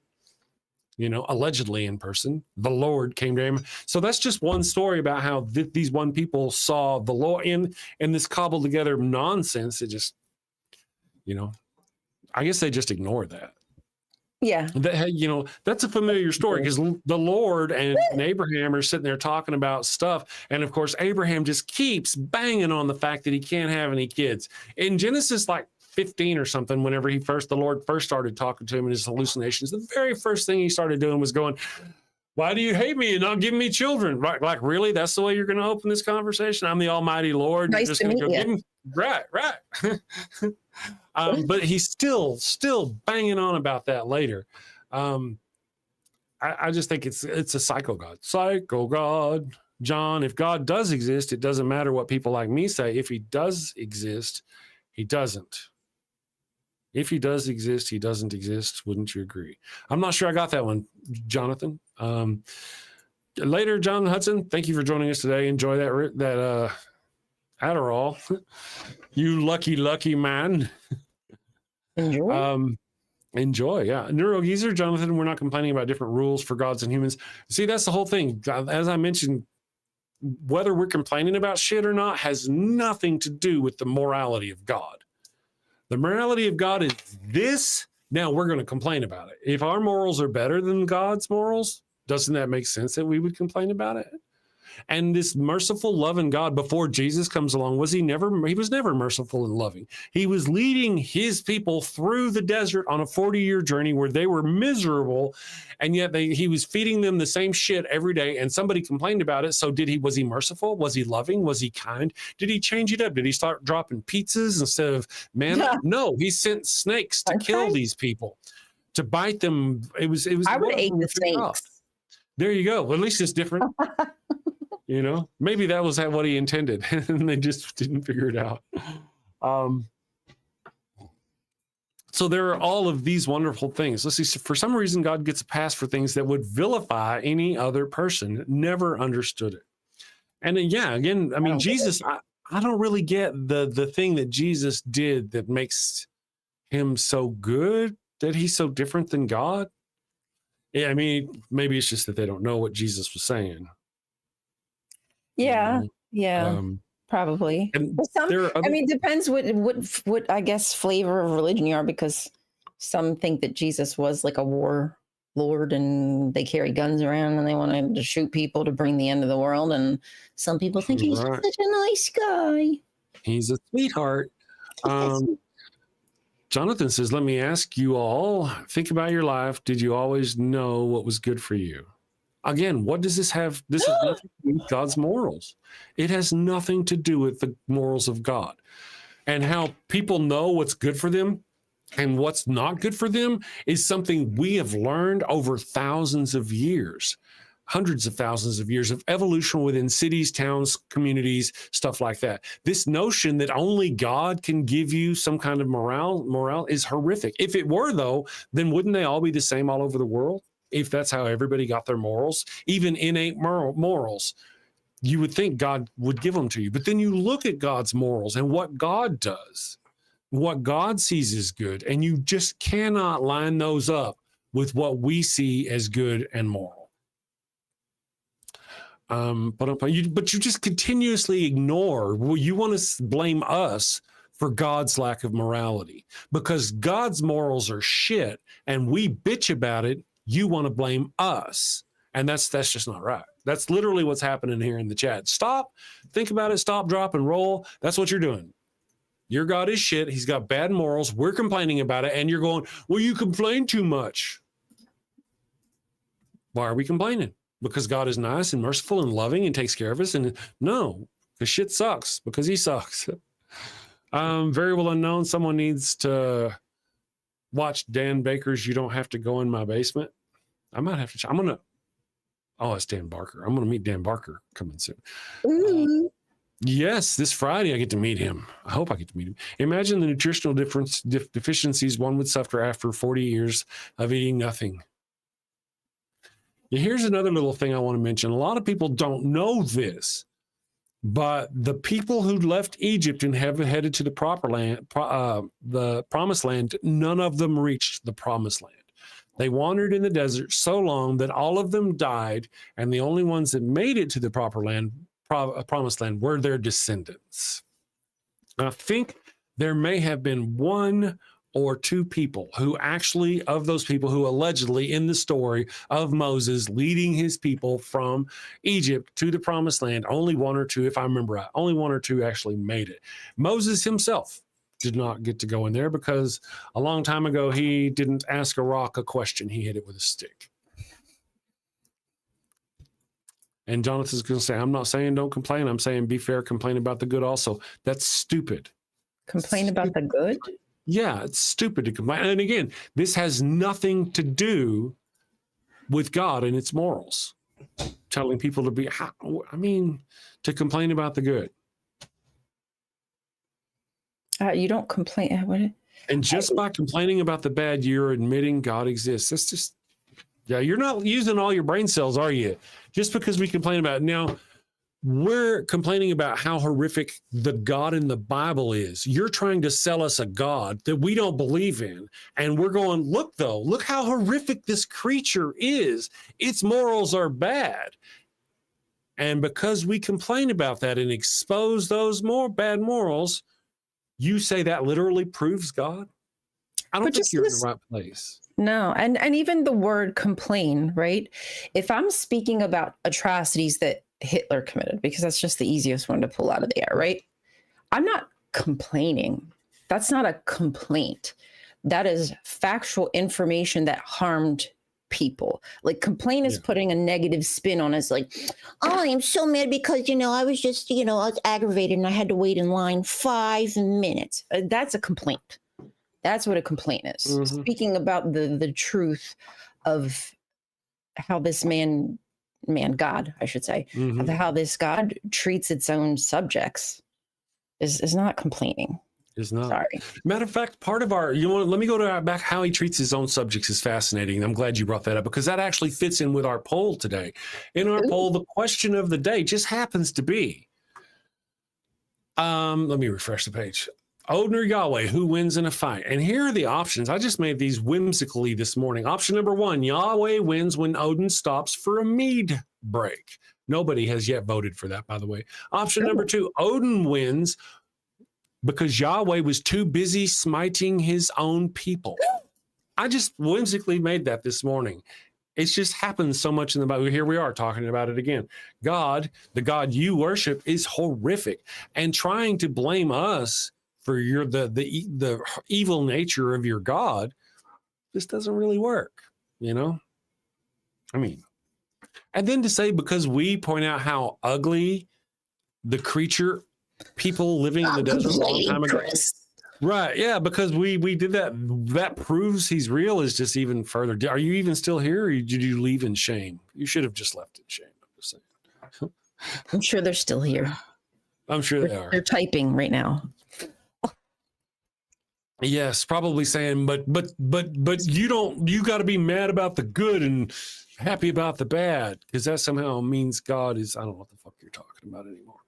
Speaker 1: allegedly in person. The Lord came to him. So that's just one story about how these one people saw the Lord in this cobbled together nonsense. It just, I guess they just ignore that.
Speaker 4: Yeah.
Speaker 1: That's a familiar story, because the Lord and Abraham are sitting there talking about stuff. And of course, Abraham just keeps banging on the fact that he can't have any kids. In Genesis, 15 or something, whenever the Lord first started talking to him in his hallucinations, the very first thing he started doing was going, why do you hate me and not give me children? Right? Like, really? That's the way you're going to open this conversation? I'm the Almighty Lord.
Speaker 4: Nice
Speaker 1: You're just
Speaker 4: to
Speaker 1: going to
Speaker 4: meet
Speaker 1: go
Speaker 4: you.
Speaker 1: give me. Right. But he's still banging on about that later. I just think it's a psycho God. Psycho God. John, if God does exist, it doesn't matter what people like me say. If he does exist, he doesn't. If he does exist, he doesn't exist. Wouldn't you agree? I'm not sure I got that one, Jonathan. Later, John Hudson, thank you for joining us today. Enjoy that Adderall. You lucky man.
Speaker 4: Enjoy.
Speaker 1: Enjoy, yeah. Neurogeezer, Jonathan, we're not complaining about different rules for gods and humans. See, that's the whole thing. As I mentioned, whether we're complaining about shit or not has nothing to do with the morality of God. The morality of God is this. Now we're going to complain about it. If our morals are better than God's morals, doesn't that make sense that we would complain about it? And this merciful, loving God, before Jesus comes along, he was never merciful and loving. He was leading his people through the desert on a 40-year journey where they were miserable, and yet he was feeding them the same shit every day, and somebody complained about it. So was he merciful? Was he loving? Was he kind? Did he change it up? Did he start dropping pizzas instead of manna? No, he sent snakes to kill these people, to bite them. It was.
Speaker 4: I would have ate the snakes.
Speaker 1: There you go. Well, at least it's different. You know, maybe that was what he intended, and they just didn't figure it out. So there are all of these wonderful things. Let's see. For some reason, God gets a pass for things that would vilify any other person. Never understood it. And again, I mean, Jesus. I don't really get the thing that Jesus did that makes him so good, that he's so different than God. Yeah, I mean, maybe it's just that they don't know what Jesus was saying.
Speaker 4: Yeah, probably.
Speaker 1: And
Speaker 4: I mean, it depends what I guess flavor of religion you are, because some think that Jesus was like a war lord and they carry guns around and they wanted to shoot people to bring the end of the world. And some people think he's such a nice guy.
Speaker 1: He's a sweetheart. Jonathan says, let me ask you all, think about your life. Did you always know what was good for you? Again, what does this have? This has nothing to do with God's morals. It has nothing to do with the morals of God. And how people know what's good for them and what's not good for them is something we have learned over thousands of years, hundreds of thousands of years of evolution within cities, towns, communities, stuff like that. This notion that only God can give you some kind of morale is horrific. If it were, though, then wouldn't they all be the same all over the world? If that's how everybody got their morals, even innate morals, you would think God would give them to you. But then you look at God's morals and what God does, what God sees as good, and you just cannot line those up with what we see as good and moral. But you just continuously ignore. Well, you want to blame us for God's lack of morality because God's morals are shit, and we bitch about it. You want to blame us, and that's just not right. That's literally what's happening here in the chat. Stop, think about it, stop, drop, and roll. That's what you're doing. Your God is shit. He's got bad morals. We're complaining about it, and you're going, well, you complain too much. Why are we complaining? Because God is nice and merciful and loving and takes care of us? And no, because shit sucks, because he sucks. Very well unknown. Someone needs to watch Dan Baker's You Don't Have to Go in My Basement. I might have to. It's Dan Barker. I'm going to meet Dan Barker coming soon. Yes, this Friday I get to meet him. I hope I get to meet him. Imagine the nutritional deficiencies one would suffer after 40 years of eating nothing. Here's another little thing I want to mention. A lot of people don't know this, but the people who left Egypt and have headed to the promised land, none of them reached the promised land. They wandered in the desert so long that all of them died, and the only ones that made it to the promised land were their descendants. I think there may have been one or two people who actually, of those people who allegedly in the story of Moses leading his people from Egypt to the promised land, only one or two, if I remember right, only one or two actually made it. Moses himself did not get to go in there because a long time ago he didn't ask a rock a question. He hit it with a stick. And Jonathan's going to say, I'm not saying don't complain. I'm saying be fair, complain about the good also. That's stupid.
Speaker 4: Complain about the good?
Speaker 1: Yeah, it's stupid to complain. And again, this has nothing to do with God and its morals. Telling people to be, to complain about the good.
Speaker 4: You don't complain.
Speaker 1: And just by complaining about the bad, you're admitting God exists. That's just, you're not using all your brain cells, are you? Just because we complain about it. Now, we're complaining about how horrific the God in the Bible is. You're trying to sell us a God that we don't believe in. And we're going, look how horrific this creature is. Its morals are bad. And because we complain about that and expose those more bad morals, you say that literally proves God? I don't think you're in the right place.
Speaker 4: No, and even the word complain, right? If I'm speaking about atrocities that Hitler committed, because that's just the easiest one to pull out of the air, right? I'm not complaining. That's not a complaint. That is factual information that harmed people. Like complain is putting a negative spin on us, like, oh, I am so mad because, I was just, I was aggravated and I had to wait in line 5 minutes. That's a complaint. That's what a complaint is. Mm-hmm. Speaking about the truth of how this God, I should say, of how this God treats its own subjects is not complaining.
Speaker 1: Is not.
Speaker 4: Sorry.
Speaker 1: Matter of fact, part of our, let me go to back. How he treats his own subjects is fascinating. I'm glad you brought that up because that actually fits in with our poll today. In our poll, the question of the day just happens to be, let me refresh the page. Odin or Yahweh, who wins in a fight? And here are the options. I just made these whimsically this morning. Option number 1, Yahweh wins when Odin stops for a mead break. Nobody has yet voted for that, by the way. Option number 2, Odin wins because Yahweh was too busy smiting his own people. I just whimsically made that this morning. It just happens so much in the Bible. Here we are talking about it again. God, the God you worship, is horrific. And trying to blame us for the evil nature of your God, this doesn't really work, And then to say because we point out how ugly the creature, people living in the desert a long time ago. Right, yeah, because we did that proves he's real is just even further. Are you even still here or did you leave in shame? You should have just left in shame. I'm just saying.
Speaker 4: I'm sure they're still here.
Speaker 1: I'm sure they are.
Speaker 4: They're typing right now.
Speaker 1: Yes, probably saying, but you got to be mad about the good and happy about the bad because that somehow means God is, I don't know what the fuck you're talking about anymore.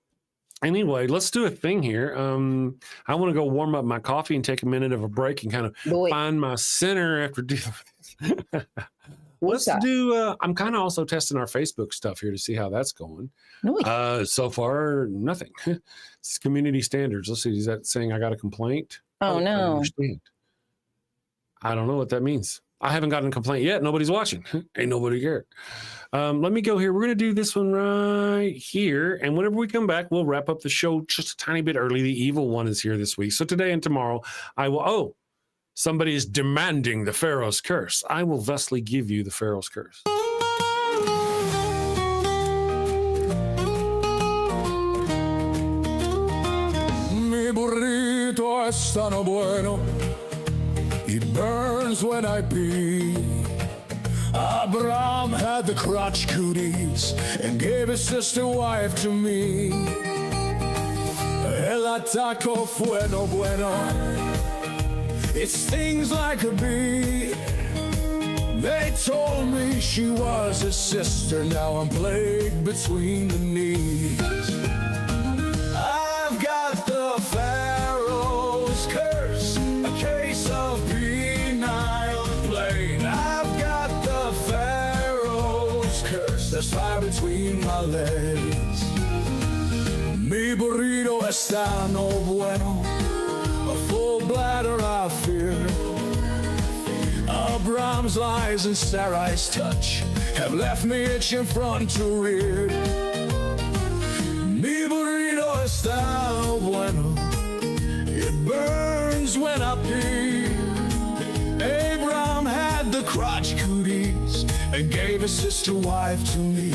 Speaker 1: Anyway, let's do a thing here. I want to go warm up my coffee and take a minute of a break and kind of find my center after dealing with this. Let's do, I'm kind of also testing our Facebook stuff here to see how that's going. So far, nothing. It's community standards. Let's see, is that saying I got a complaint?
Speaker 4: Oh, no.
Speaker 1: I don't know what that means. I haven't gotten a complaint yet. Nobody's watching. Ain't nobody care. Let me go here. We're going to do this one right here. And whenever we come back, we'll wrap up the show just a tiny bit early. The evil one is here this week. So today and tomorrow, I will, somebody is demanding the Pharaoh's curse. I will thusly give you the Pharaoh's curse.
Speaker 10: Mi burrito es tan bueno. It burns when I pee. Abraham had the crotch cooties and gave his sister wife to me. El ataco bueno. It stings like a bee. They told me she was his sister. Now I'm plagued between the knees. I've got the Pharaoh's curse, a case of penile plain. I've got the Pharaoh's curse, there's fire between my legs. Mi burrito está no bueno, a full bladder I fear. Abraham's lies and Sarai's touch have left me itching front to rear. Mi burrito está bueno, it burns and gave a sister wife to me.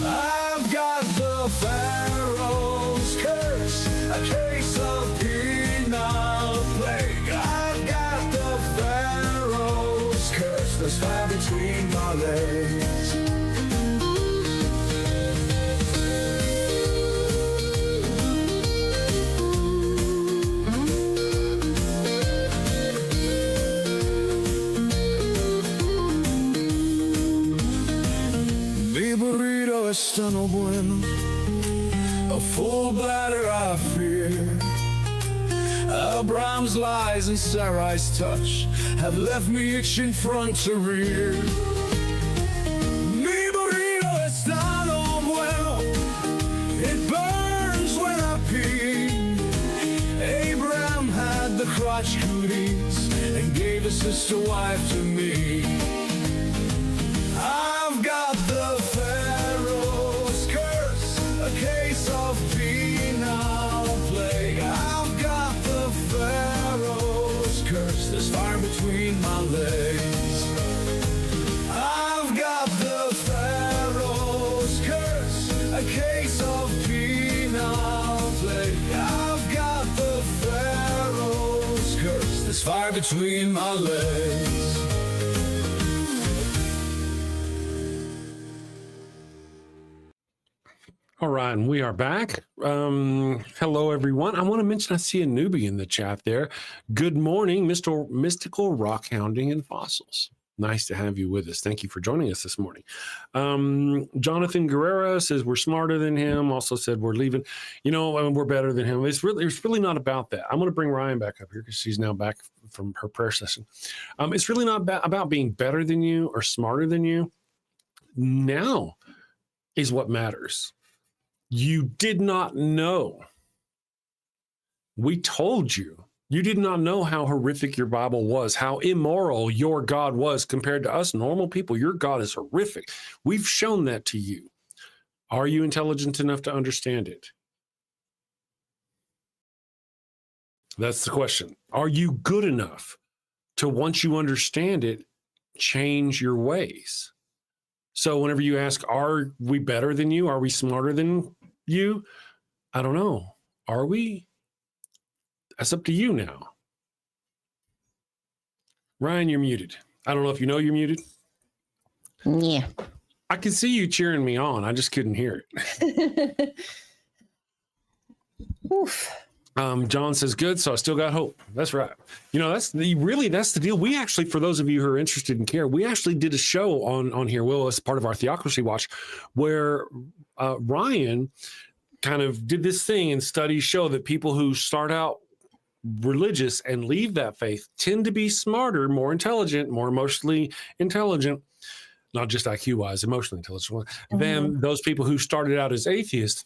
Speaker 10: I've got the Pharaoh's curse, a case of penile plague. I've got the Pharaoh's curse, there's fire between my legs. Mi burrito está no bueno, a full bladder I fear. Abraham's lies and Sarai's touch have left me itching front to rear. Mi burrito está no bueno, it burns when I pee. Abraham had the crotch cooties and gave his sister wife to me. I've got the Pharaoh's curse, a case of penile plague. I've got the Pharaoh's curse, there's fire between my legs. I've got the Pharaoh's curse, a case of penile plague. I've got the Pharaoh's curse, there's fire between my legs.
Speaker 1: All right, and we are back. Hello, everyone. I want to mention I see a newbie in the chat there. Good morning, Mr. Mystical Rock Hounding and Fossils. Nice to have you with us. Thank you for joining us this morning. Jonathan Guerrero says we're smarter than him. Also said we're leaving. You know, I mean, we're better than him. It's really not about that. I'm going to bring Ryan back up here because she's now back from her prayer session. It's really not about being better than you or smarter than you. Now is what matters. You did not know. We told you. You did not know how horrific your Bible was, how immoral your God was compared to us normal people. Your God is horrific. We've shown that to you. Are you intelligent enough to understand it? That's the question. Are you good enough to, once you understand it, change your ways? So whenever you ask, are we better than you? Are we smarter than you? I don't know. Are we? That's up to you now. Ryan, you're muted. I don't know if you know you're muted.
Speaker 4: Yeah.
Speaker 1: I can see you cheering me on. I just couldn't hear it.
Speaker 4: Oof.
Speaker 1: John says, good, so I still got hope. That's right. You know, that's the deal. We actually, for those of you who are interested in care, we actually did a show on here, Will, as part of our Theocracy Watch, where Ryan kind of did this thing, and studies show that people who start out religious and leave that faith tend to be smarter, more intelligent, more emotionally intelligent, not just IQ-wise, emotionally intelligent, than those people who started out as atheists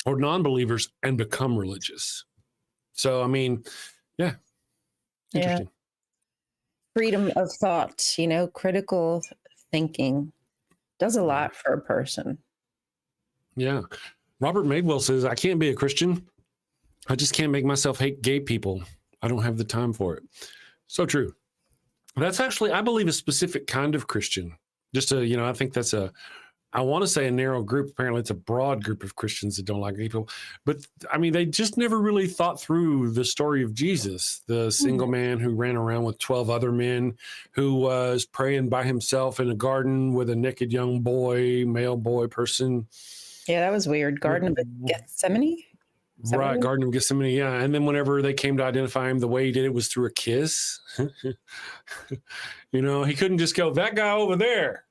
Speaker 1: or non-believers and become religious. So, I mean, yeah. Interesting.
Speaker 4: Yeah. Freedom of thought, you know, critical thinking does a lot for a person.
Speaker 1: Yeah. Robert Madewell says, I can't be a Christian. I just can't make myself hate gay people. I don't have the time for it. So true. That's actually, I believe, a specific kind of Christian. Just I think that's I want to say a narrow group. Apparently it's a broad group of Christians that don't like gay people. But I mean, they just never really thought through the story of Jesus, the single man who ran around with 12 other men, who was praying by himself in a garden with a naked young boy, male boy person.
Speaker 4: Yeah, that was weird. Garden of Gethsemane?
Speaker 1: Right, Garden of Gethsemane, yeah. And then whenever they came to identify him, the way he did it was through a kiss. He couldn't just go, that guy over there.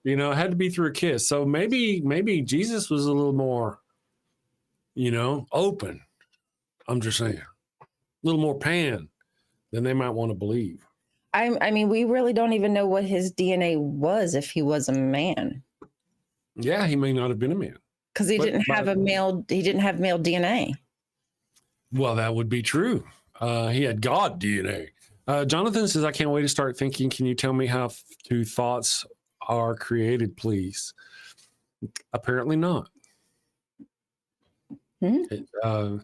Speaker 1: It had to be through a kiss. So maybe Jesus was a little more, open. I'm just saying. A little more pan than they might want to believe.
Speaker 4: I mean, we really don't even know what his DNA was if he was a man.
Speaker 1: Yeah, he may not have been a man.
Speaker 4: Because he didn't have male DNA.
Speaker 1: Well, that would be true. He had God DNA. Jonathan says, I can't wait to start thinking. Can you tell me how thoughts are created, please? Apparently not. They're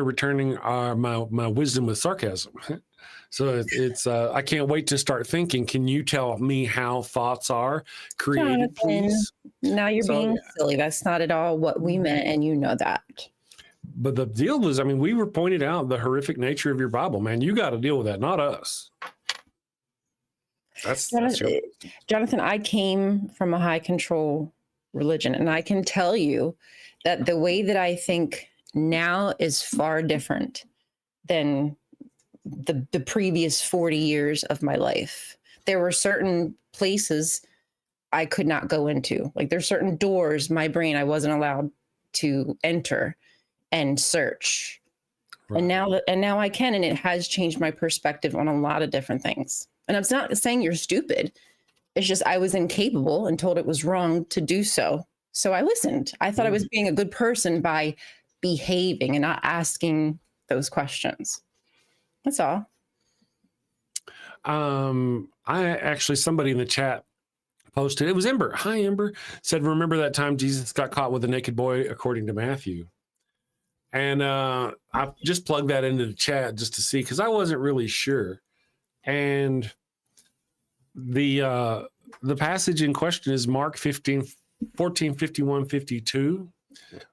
Speaker 1: returning my wisdom with sarcasm. So it's I can't wait to start thinking. Can you tell me how thoughts are created, please?
Speaker 4: Now you're being silly. That's not at all what we meant, and you know that.
Speaker 1: But the deal was, I mean, we were pointed out the horrific nature of your Bible, man. You got to deal with that, not us. That's
Speaker 4: Jonathan, I came from a high control religion, and I can tell you that the way that I think now is far different than the previous 40 years of my life. There were certain places I could not go into. Like there's certain doors, my brain, I wasn't allowed to enter and search. Right. And now I can, and it has changed my perspective on a lot of different things. And I'm not saying you're stupid. It's just I was incapable and told it was wrong to do so. So I listened. I thought I was being a good person by behaving and not asking those questions. That's all.
Speaker 1: Somebody in the chat posted, it was Ember. Hi, Ember. Said, remember that time Jesus got caught with a naked boy, according to Matthew. And I just plugged that into the chat just to see, because I wasn't really sure. And the passage in question is Mark 14, 51, 52,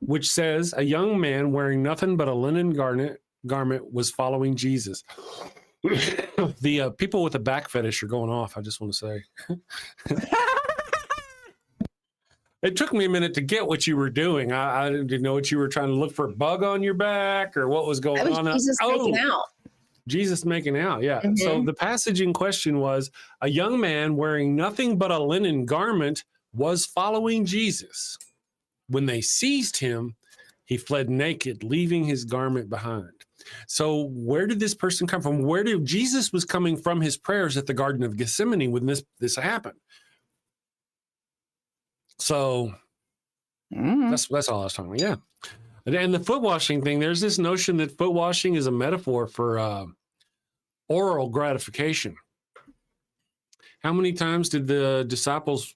Speaker 1: which says, a young man wearing nothing but a linen garment was following Jesus. The people with the back fetish are going off, I just want to say. It took me a minute to get what you were doing. I didn't know what you were trying to look for, a bug on your back or what was going on.
Speaker 4: Jesus making out.
Speaker 1: Jesus making out, yeah. Mm-hmm. So the passage in question was, a young man wearing nothing but a linen garment was following Jesus. When they seized him, he fled naked, leaving his garment behind. So where did this person come from? Where did Jesus was coming from his prayers at the Garden of Gethsemane when this happened? So that's all I was talking about. Yeah. And the foot washing thing, there's this notion that foot washing is a metaphor for oral gratification. How many times did the disciples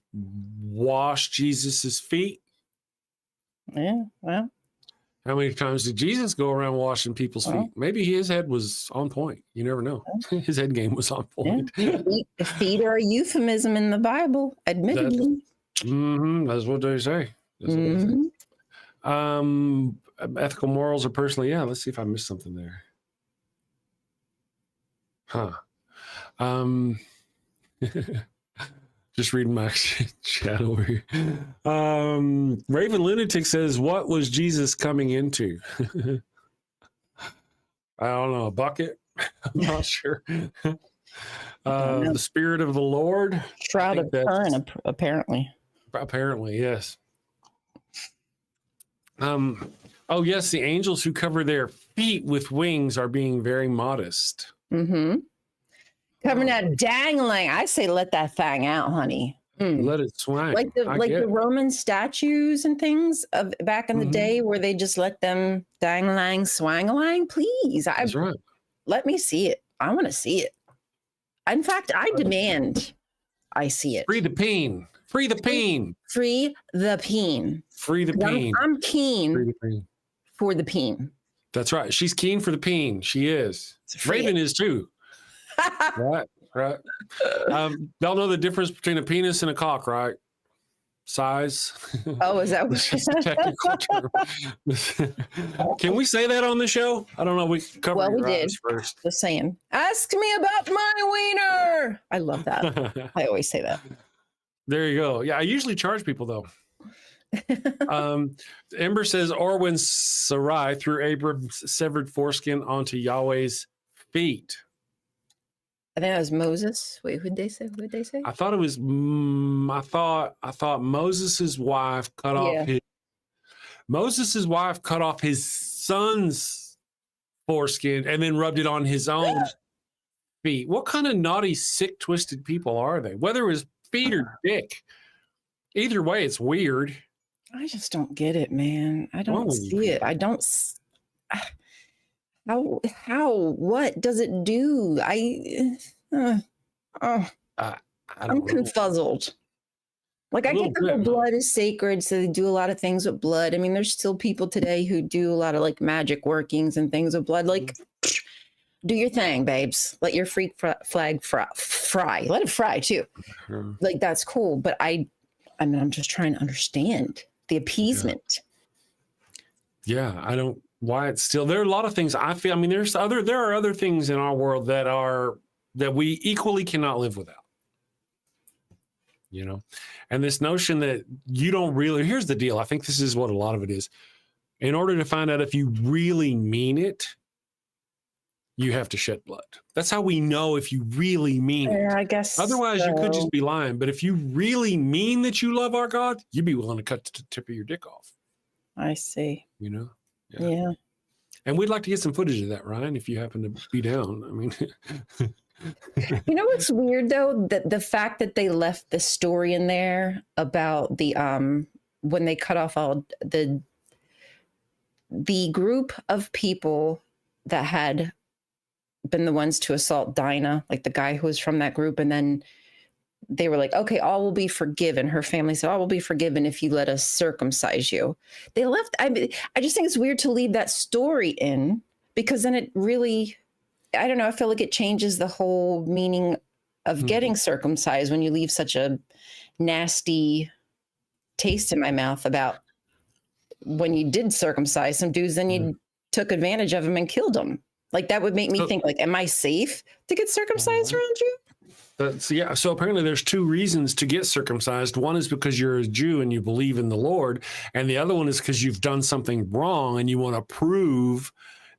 Speaker 1: wash Jesus's feet?
Speaker 4: Yeah, well.
Speaker 1: How many times did Jesus go around washing people's feet? Maybe his head was on point. You never know. His head game was on point.
Speaker 4: Yeah. Feet are a euphemism in the Bible, admittedly.
Speaker 1: That's what they say. Ethical morals or personally, yeah. Let's see if I missed something there. Just reading my chat over here. Raven Lunatic says, what was Jesus coming into? I don't know, a bucket? I'm not sure. The Spirit of the Lord.
Speaker 4: Shroud of Turin, apparently.
Speaker 1: Apparently, yes. Oh, yes, the angels who cover their feet with wings are being very modest.
Speaker 4: Covering that dangling. I say let that thing out, honey.
Speaker 1: Let it swing.
Speaker 4: Like the Roman statues and things of back in the day where they just let them dangling, swang-a-lang. Please.
Speaker 1: That's right.
Speaker 4: Let me see it. I want to see it. In fact, I demand I see it.
Speaker 1: Free the peen. Free the peen.
Speaker 4: Free the peen.
Speaker 1: Free the peen.
Speaker 4: I'm keen for the peen.
Speaker 1: That's right. She's keen for the peen. She is. Raven is too. Right. Y'all know the difference between a penis and a cock, right? Size.
Speaker 4: Oh, is that
Speaker 1: what a technical term? Can we say that on the show? I don't know. We covered
Speaker 4: well, we did
Speaker 1: first.
Speaker 4: Just saying. Ask me about my wiener. I love that. I always say that.
Speaker 1: There you go. Yeah, I usually charge people though. Ember says, or when Sarai threw Abram's severed foreskin onto Yahweh's feet.
Speaker 4: I think that was Moses. Wait, who'd they say?
Speaker 1: I thought it was. I thought Moses's wife cut off his. Moses's wife cut off his son's foreskin and then rubbed it on his own feet. What kind of naughty, sick, twisted people are they? Whether it was feet or dick, either way, it's weird.
Speaker 4: I just don't get it, man. I don't see it. I don't. How? What does it do? I'm confuzzled. Like, I get that blood is sacred, so they do a lot of things with blood. I mean, there's still people today who do a lot of like magic workings and things with blood. Like, Do your thing, babes. Let your freak flag fry. Let it fry too. Like, that's cool. But I mean, I'm just trying to understand the appeasement.
Speaker 1: Yeah, I don't, why it's still, there are a lot of things I feel, I mean, there are other things in our world that we equally cannot live without. You know, and this notion that you don't really, here's the deal. I think this is what a lot of it is. In order to find out if you really mean it, you have to shed blood. That's how we know if you really mean it.
Speaker 4: I guess.
Speaker 1: Otherwise, you could just be lying. But if you really mean that you love our God, you'd be willing to cut the tip of your dick off.
Speaker 4: I see.
Speaker 1: You know?
Speaker 4: Yeah.
Speaker 1: And we'd like to get some footage of that, Ryan, if you happen to be down. I mean,
Speaker 4: You know what's weird though? That the fact that they left the story in there about the when they cut off all the group of people that had been the ones to assault Dinah, like the guy who was from that group, and then they were like, okay, all will be forgiven. Her family said, all will be forgiven if you let us circumcise you. They left. I just think it's weird to leave that story in, because then it really, I don't know, I feel like it changes the whole meaning of getting circumcised when you leave such a nasty taste in my mouth about when you did circumcise some dudes, then you took advantage of them and killed them. Like, that would make me think, like, am I safe to get circumcised around you?
Speaker 1: So apparently there's two reasons to get circumcised. One is because you're a Jew and you believe in the Lord. And the other one is because you've done something wrong and you want to prove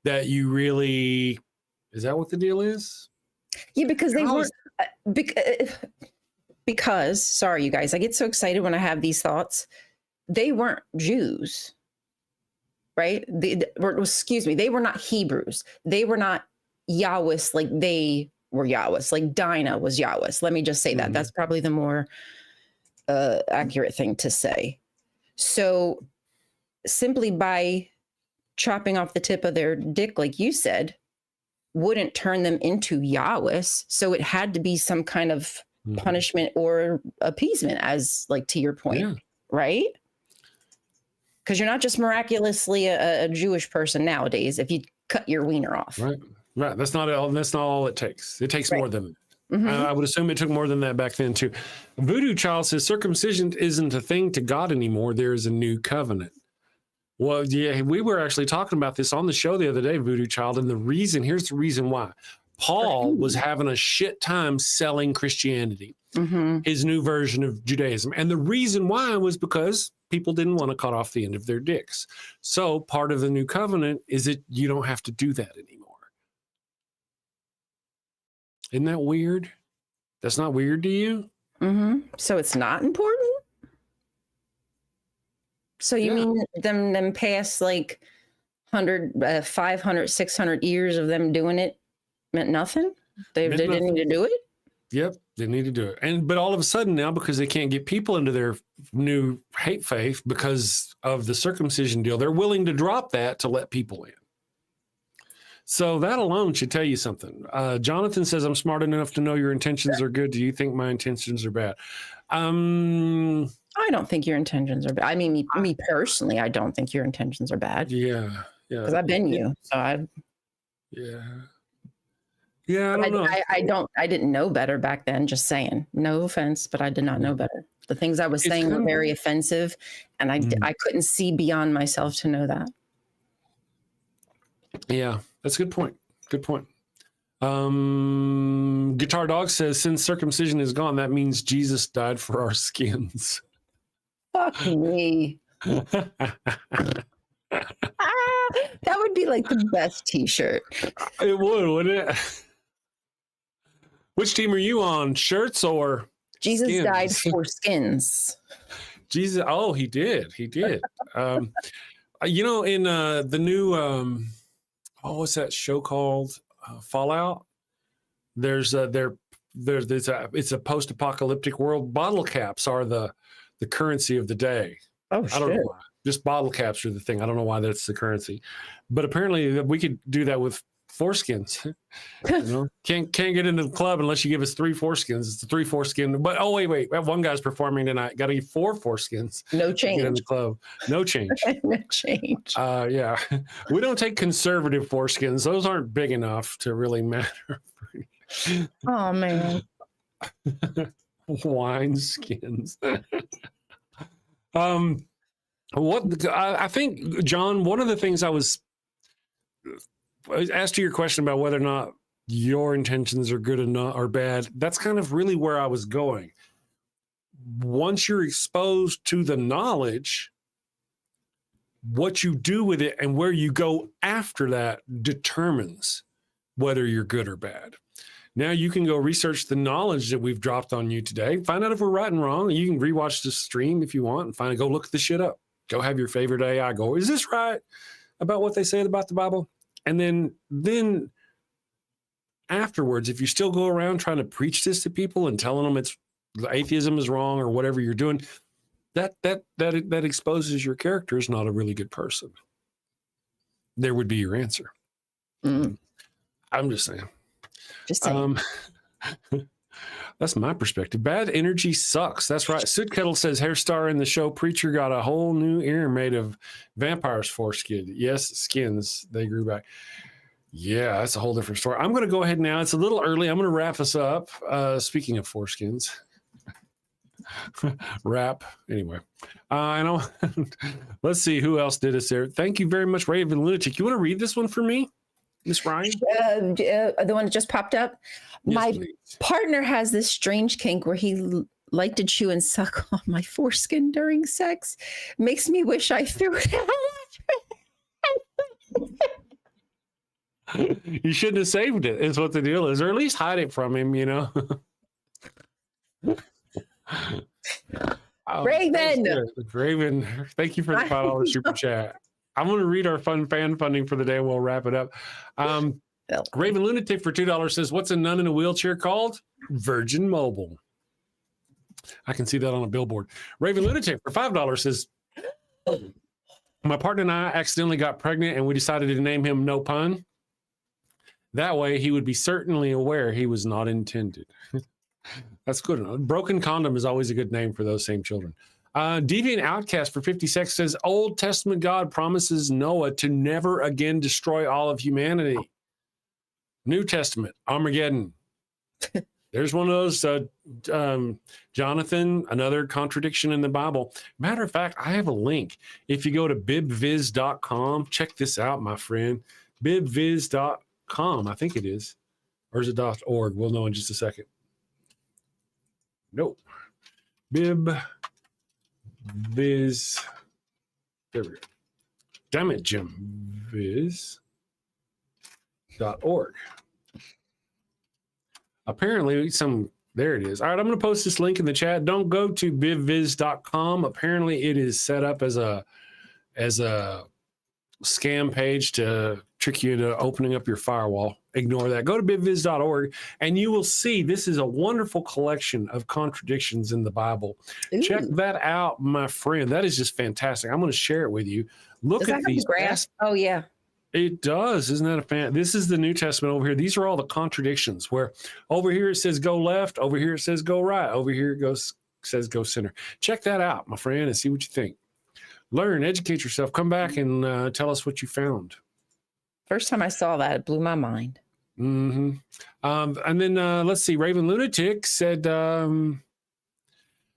Speaker 1: that you really, is that what the deal is?
Speaker 4: Yeah, because they weren't, because, sorry, you guys, I get so excited when I have these thoughts. They weren't Jews, right? They were not Hebrews. They were not Yahwehs like they were Yahwehs, like Dinah was Yahwehs. Let me just say that. That's probably the more accurate thing to say. So simply by chopping off the tip of their dick, like you said, wouldn't turn them into Yahwehs. So it had to be some kind of punishment or appeasement, as like to your point, right? Because you're not just miraculously a Jewish person nowadays if you cut your wiener off.
Speaker 1: Right. That's not all it takes. It takes more than that. I would assume it took more than that back then too. Voodoo Child says circumcision isn't a thing to God anymore. There is a new covenant. Well, yeah, we were actually talking about this on the show the other day, Voodoo Child, and here's the reason why. Paul was having a shit time selling Christianity, his new version of Judaism. And the reason why was because people didn't want to cut off the end of their dicks. So part of the new covenant is that you don't have to do that anymore. Isn't that weird? That's not weird to you?
Speaker 4: So it's not important? So you mean them past like 100, 500, 600 years of them doing it meant nothing? They didn't need to do it?
Speaker 1: Yep, they need to do it. But all of a sudden now, because they can't get people into their new hate faith because of the circumcision deal, they're willing to drop that to let people in. So that alone should tell you something. Jonathan says, I'm smart enough to know your intentions are good. Do you think my intentions are bad?
Speaker 4: I don't think your intentions are bad. I mean, me personally, I don't think your intentions are bad.
Speaker 1: Yeah.
Speaker 4: Because I've been you. So
Speaker 1: I don't know.
Speaker 4: I didn't know better back then, just saying. No offense, but I did not know better. The things I was saying were very offensive, and I couldn't see beyond myself to know that.
Speaker 1: Yeah, that's a good point. Good point. Guitar Dog says, since circumcision is gone, that means Jesus died for our skins.
Speaker 4: Fuck me. That would be like the best t-shirt.
Speaker 1: It would, wouldn't it? Which team are you on? Shirts or
Speaker 4: Jesus
Speaker 1: skins?
Speaker 4: died for skins.
Speaker 1: Jesus. Oh, he did. He did. In the new, what's that show called? Fallout. It's a post-apocalyptic world. Bottle caps are the currency of the day.
Speaker 4: Oh,
Speaker 1: I don't know why. Just bottle caps are the thing. I don't know why that's the currency, but apparently we could do that with foreskins. You know, can't get into the club unless you give us 3 foreskins. It's the 3 foreskin. But wait, one guy's performing tonight. Got to give 4 foreskins.
Speaker 4: No
Speaker 1: to
Speaker 4: change.
Speaker 1: get in the club. No change.
Speaker 4: No change.
Speaker 1: Yeah, we don't take conservative foreskins. Those aren't big enough to really matter.
Speaker 4: Oh man.
Speaker 1: Wine skins. I think, John, one of the things I was asked you your question about whether or not your intentions are good enough or bad. That's kind of really where I was going. Once you're exposed to the knowledge, what you do with it and where you go after that determines whether you're good or bad. Now you can go research the knowledge that we've dropped on you today, find out if we're right and wrong. You can rewatch the stream if you want and go look the shit up. Go have your favorite AI go, is this right about what they say about the Bible? And then afterwards, if you still go around trying to preach this to people and telling them atheism is wrong or whatever you're doing, that exposes your character as not a really good person. There would be your answer.
Speaker 4: Mm.
Speaker 1: I'm just saying.
Speaker 4: Just saying.
Speaker 1: That's my perspective. Bad energy sucks. That's right. Soot Kettle says, hair star in the show, preacher got a whole new ear made of vampires' foreskin. Yes, skins. They grew back. Yeah, that's a whole different story. I'm going to go ahead now. It's a little early. I'm going to wrap us up. Speaking of foreskins. Wrap. Anyway. I know. Let's see who else did us there. Thank you very much, Raven Lunatic. You want to read this one for me? Miss Ryan?
Speaker 4: The one that just popped up.
Speaker 1: Yes,
Speaker 4: My
Speaker 1: please. partner
Speaker 4: partner has this strange kink where he liked to chew and suck on my foreskin during sex. Makes me wish I threw it out.
Speaker 1: You shouldn't have saved it, is what the deal is, or at least hide it from him, you know.
Speaker 4: Raven.
Speaker 1: Raven, thank you for the $5 super chat. I'm going to read our fun fan funding for the day and we'll wrap it up. Raven Lunatic for $2 says, what's a nun in a wheelchair called? Virgin Mobile. I can see that on a billboard. Raven Lunatic for $5 says, my partner and I accidentally got pregnant and we decided to name him No Pun. That way he would be certainly aware he was not intended. That's good enough. Broken Condom is always a good name for those same children. Deviant Outcast for 56 says, Old Testament God promises Noah to never again destroy all of humanity. New Testament, Armageddon. There's one of those, Jonathan, another contradiction in the Bible. Matter of fact, I have a link. If you go to bibviz.com, check this out, my friend. Bibviz.com, I think it is. Or is it .org? We'll know in just a second. Nope. Bibviz. There we go. Damn it, Jim. Viz.org. Apparently there it is. All right, I'm going to post this link in the chat. Don't go to bibviz.com. Apparently it is set up as a scam page to trick you into opening up your firewall. Ignore that. Go to bibviz.org and you will see this is a wonderful collection of contradictions in the Bible.
Speaker 4: Ooh.
Speaker 1: Check that out, my friend. That is just fantastic. I'm going to share it with you. Look
Speaker 4: Does
Speaker 1: at
Speaker 4: that have
Speaker 1: these.
Speaker 4: the graph? Oh, yeah.
Speaker 1: It does. Isn't that a fan? This is the New Testament over here. These are all the contradictions where over here it says go left. Over here it says go right. Over here it says go center. Check that out, my friend, and see what you think. Learn, educate yourself. Come back and tell us what you found.
Speaker 4: First time I saw that, it blew my mind.
Speaker 1: Mm-hmm. And then let's see. Raven Lunatic said,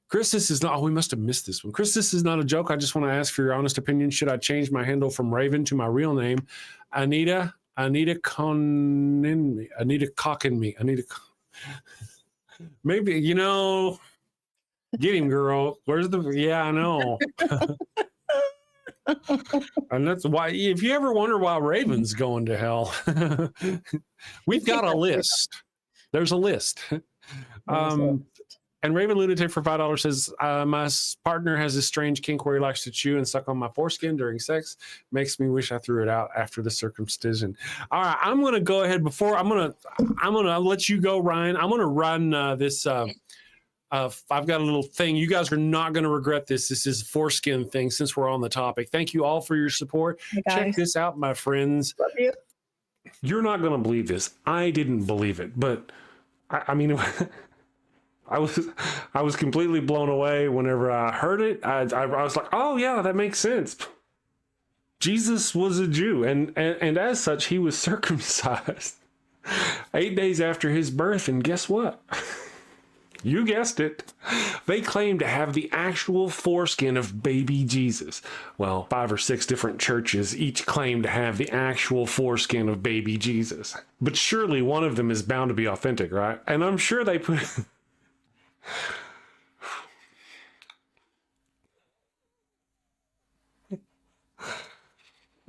Speaker 1: Chris, this is not, oh, we must have missed this one. Chris, this is not a joke. I just want to ask for your honest opinion. Should I change my handle from Raven to my real name? Anita Cockenme. Maybe, you know, get him, girl. Where's yeah, I know. And that's why, if you ever wonder why Raven's going to hell, we've got a list. There's a list. And Raven Lunatic for $5 says, my partner has this strange kink where he likes to chew and suck on my foreskin during sex. Makes me wish I threw it out after the circumcision. All right, I'm going to go ahead I'm going to let you go, Ryan. I'm going to run this. I've got a little thing. You guys are not going to regret this. This is a foreskin thing since we're on the topic. Thank you all for your support.
Speaker 4: Hey,
Speaker 1: check this out, my friends.
Speaker 4: Love you.
Speaker 1: You're not going to believe this. I didn't believe it, but I mean, I was completely blown away whenever I heard it. I was like, oh yeah, that makes sense. Jesus was a Jew, and as such, he was circumcised 8 days after his birth. And guess what? You guessed it. They claim to have the actual foreskin of baby Jesus. Well, 5 or 6 different churches each claim to have the actual foreskin of baby Jesus. But surely one of them is bound to be authentic, right? And I'm sure they put...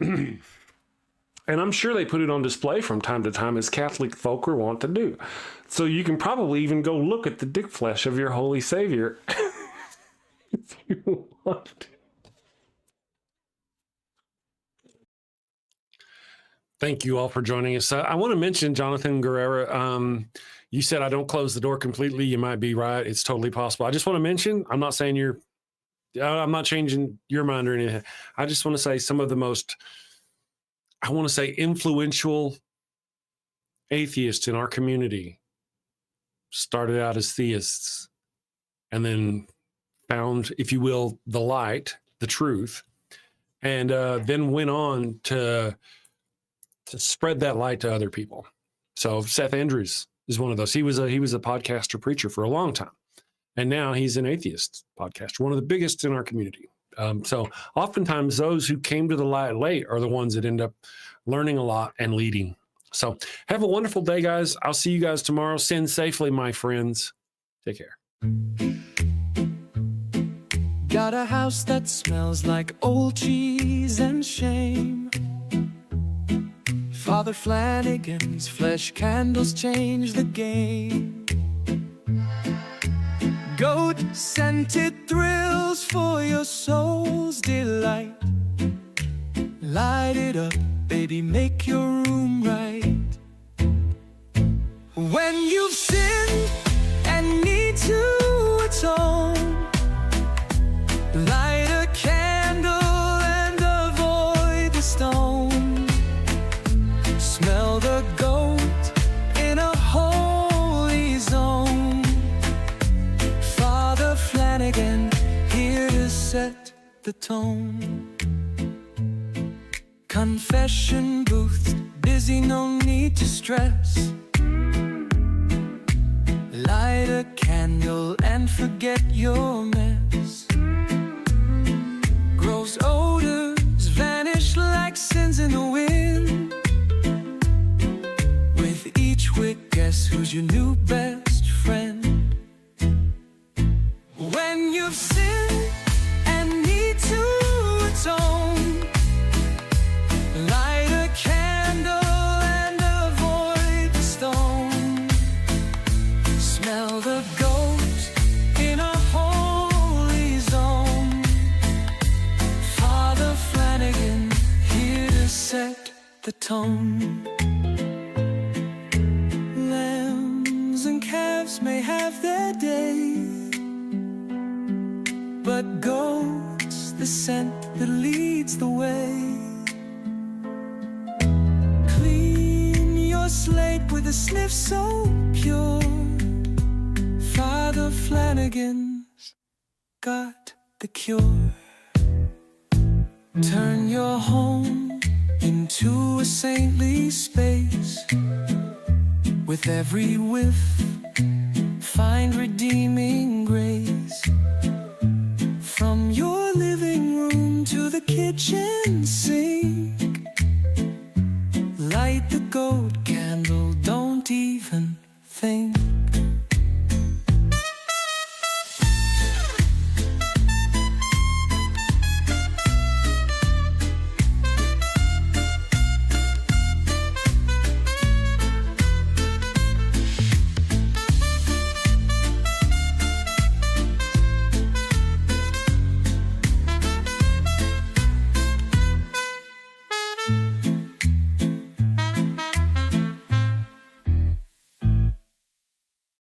Speaker 1: And I'm sure they put it on display from time to time, as Catholic folk are wont to do. So you can probably even go look at the dick flesh of your Holy Savior if you want to. Thank you all for joining us. I want to mention, Jonathan Guerrera, you said I don't close the door completely. You might be right. It's totally possible. I just want to mention, I'm not saying I'm not changing your mind or anything. I just want to say some of the most, I want to say, influential atheists in our community started out as theists and then found, if you will, the light, the truth, and then went on to spread that light to other people. So Seth Andrews is one of those. He was a podcaster preacher for a long time, and now he's an atheist podcaster, one of the biggest in our community. So oftentimes those who came to the light late are the ones that end up learning a lot and leading. So have a wonderful day, guys. I'll see you guys tomorrow. Send safely, my friends. Take care.
Speaker 7: Got a house that smells like old cheese and shame. Father Flanagan's flesh candles change the game. Goat-scented thrills for your soul's delight. Light it up, baby, make your room right. When you've sinned and need to atone, light a candle and avoid the stone. Smell the goat in a holy zone. Father Flanagan, here to set the tone. Confession booth, busy, no need to stress. Light a candle and forget your mess. Gross odors vanish like sins in the wind. With each wick, guess who's your new best friend? When you've sinned and need to atone, light a candle and avoid the stone. Smell the goat in a holy zone. Father Flanagan, here to set the tone. Lambs and calves may have their day, but goat's the scent that leads the way. Slate with a sniff so pure. Father Flanagan's got the cure. Turn your home into a saintly space. With every whiff, find redeeming grace. From your living room to the kitchen sink,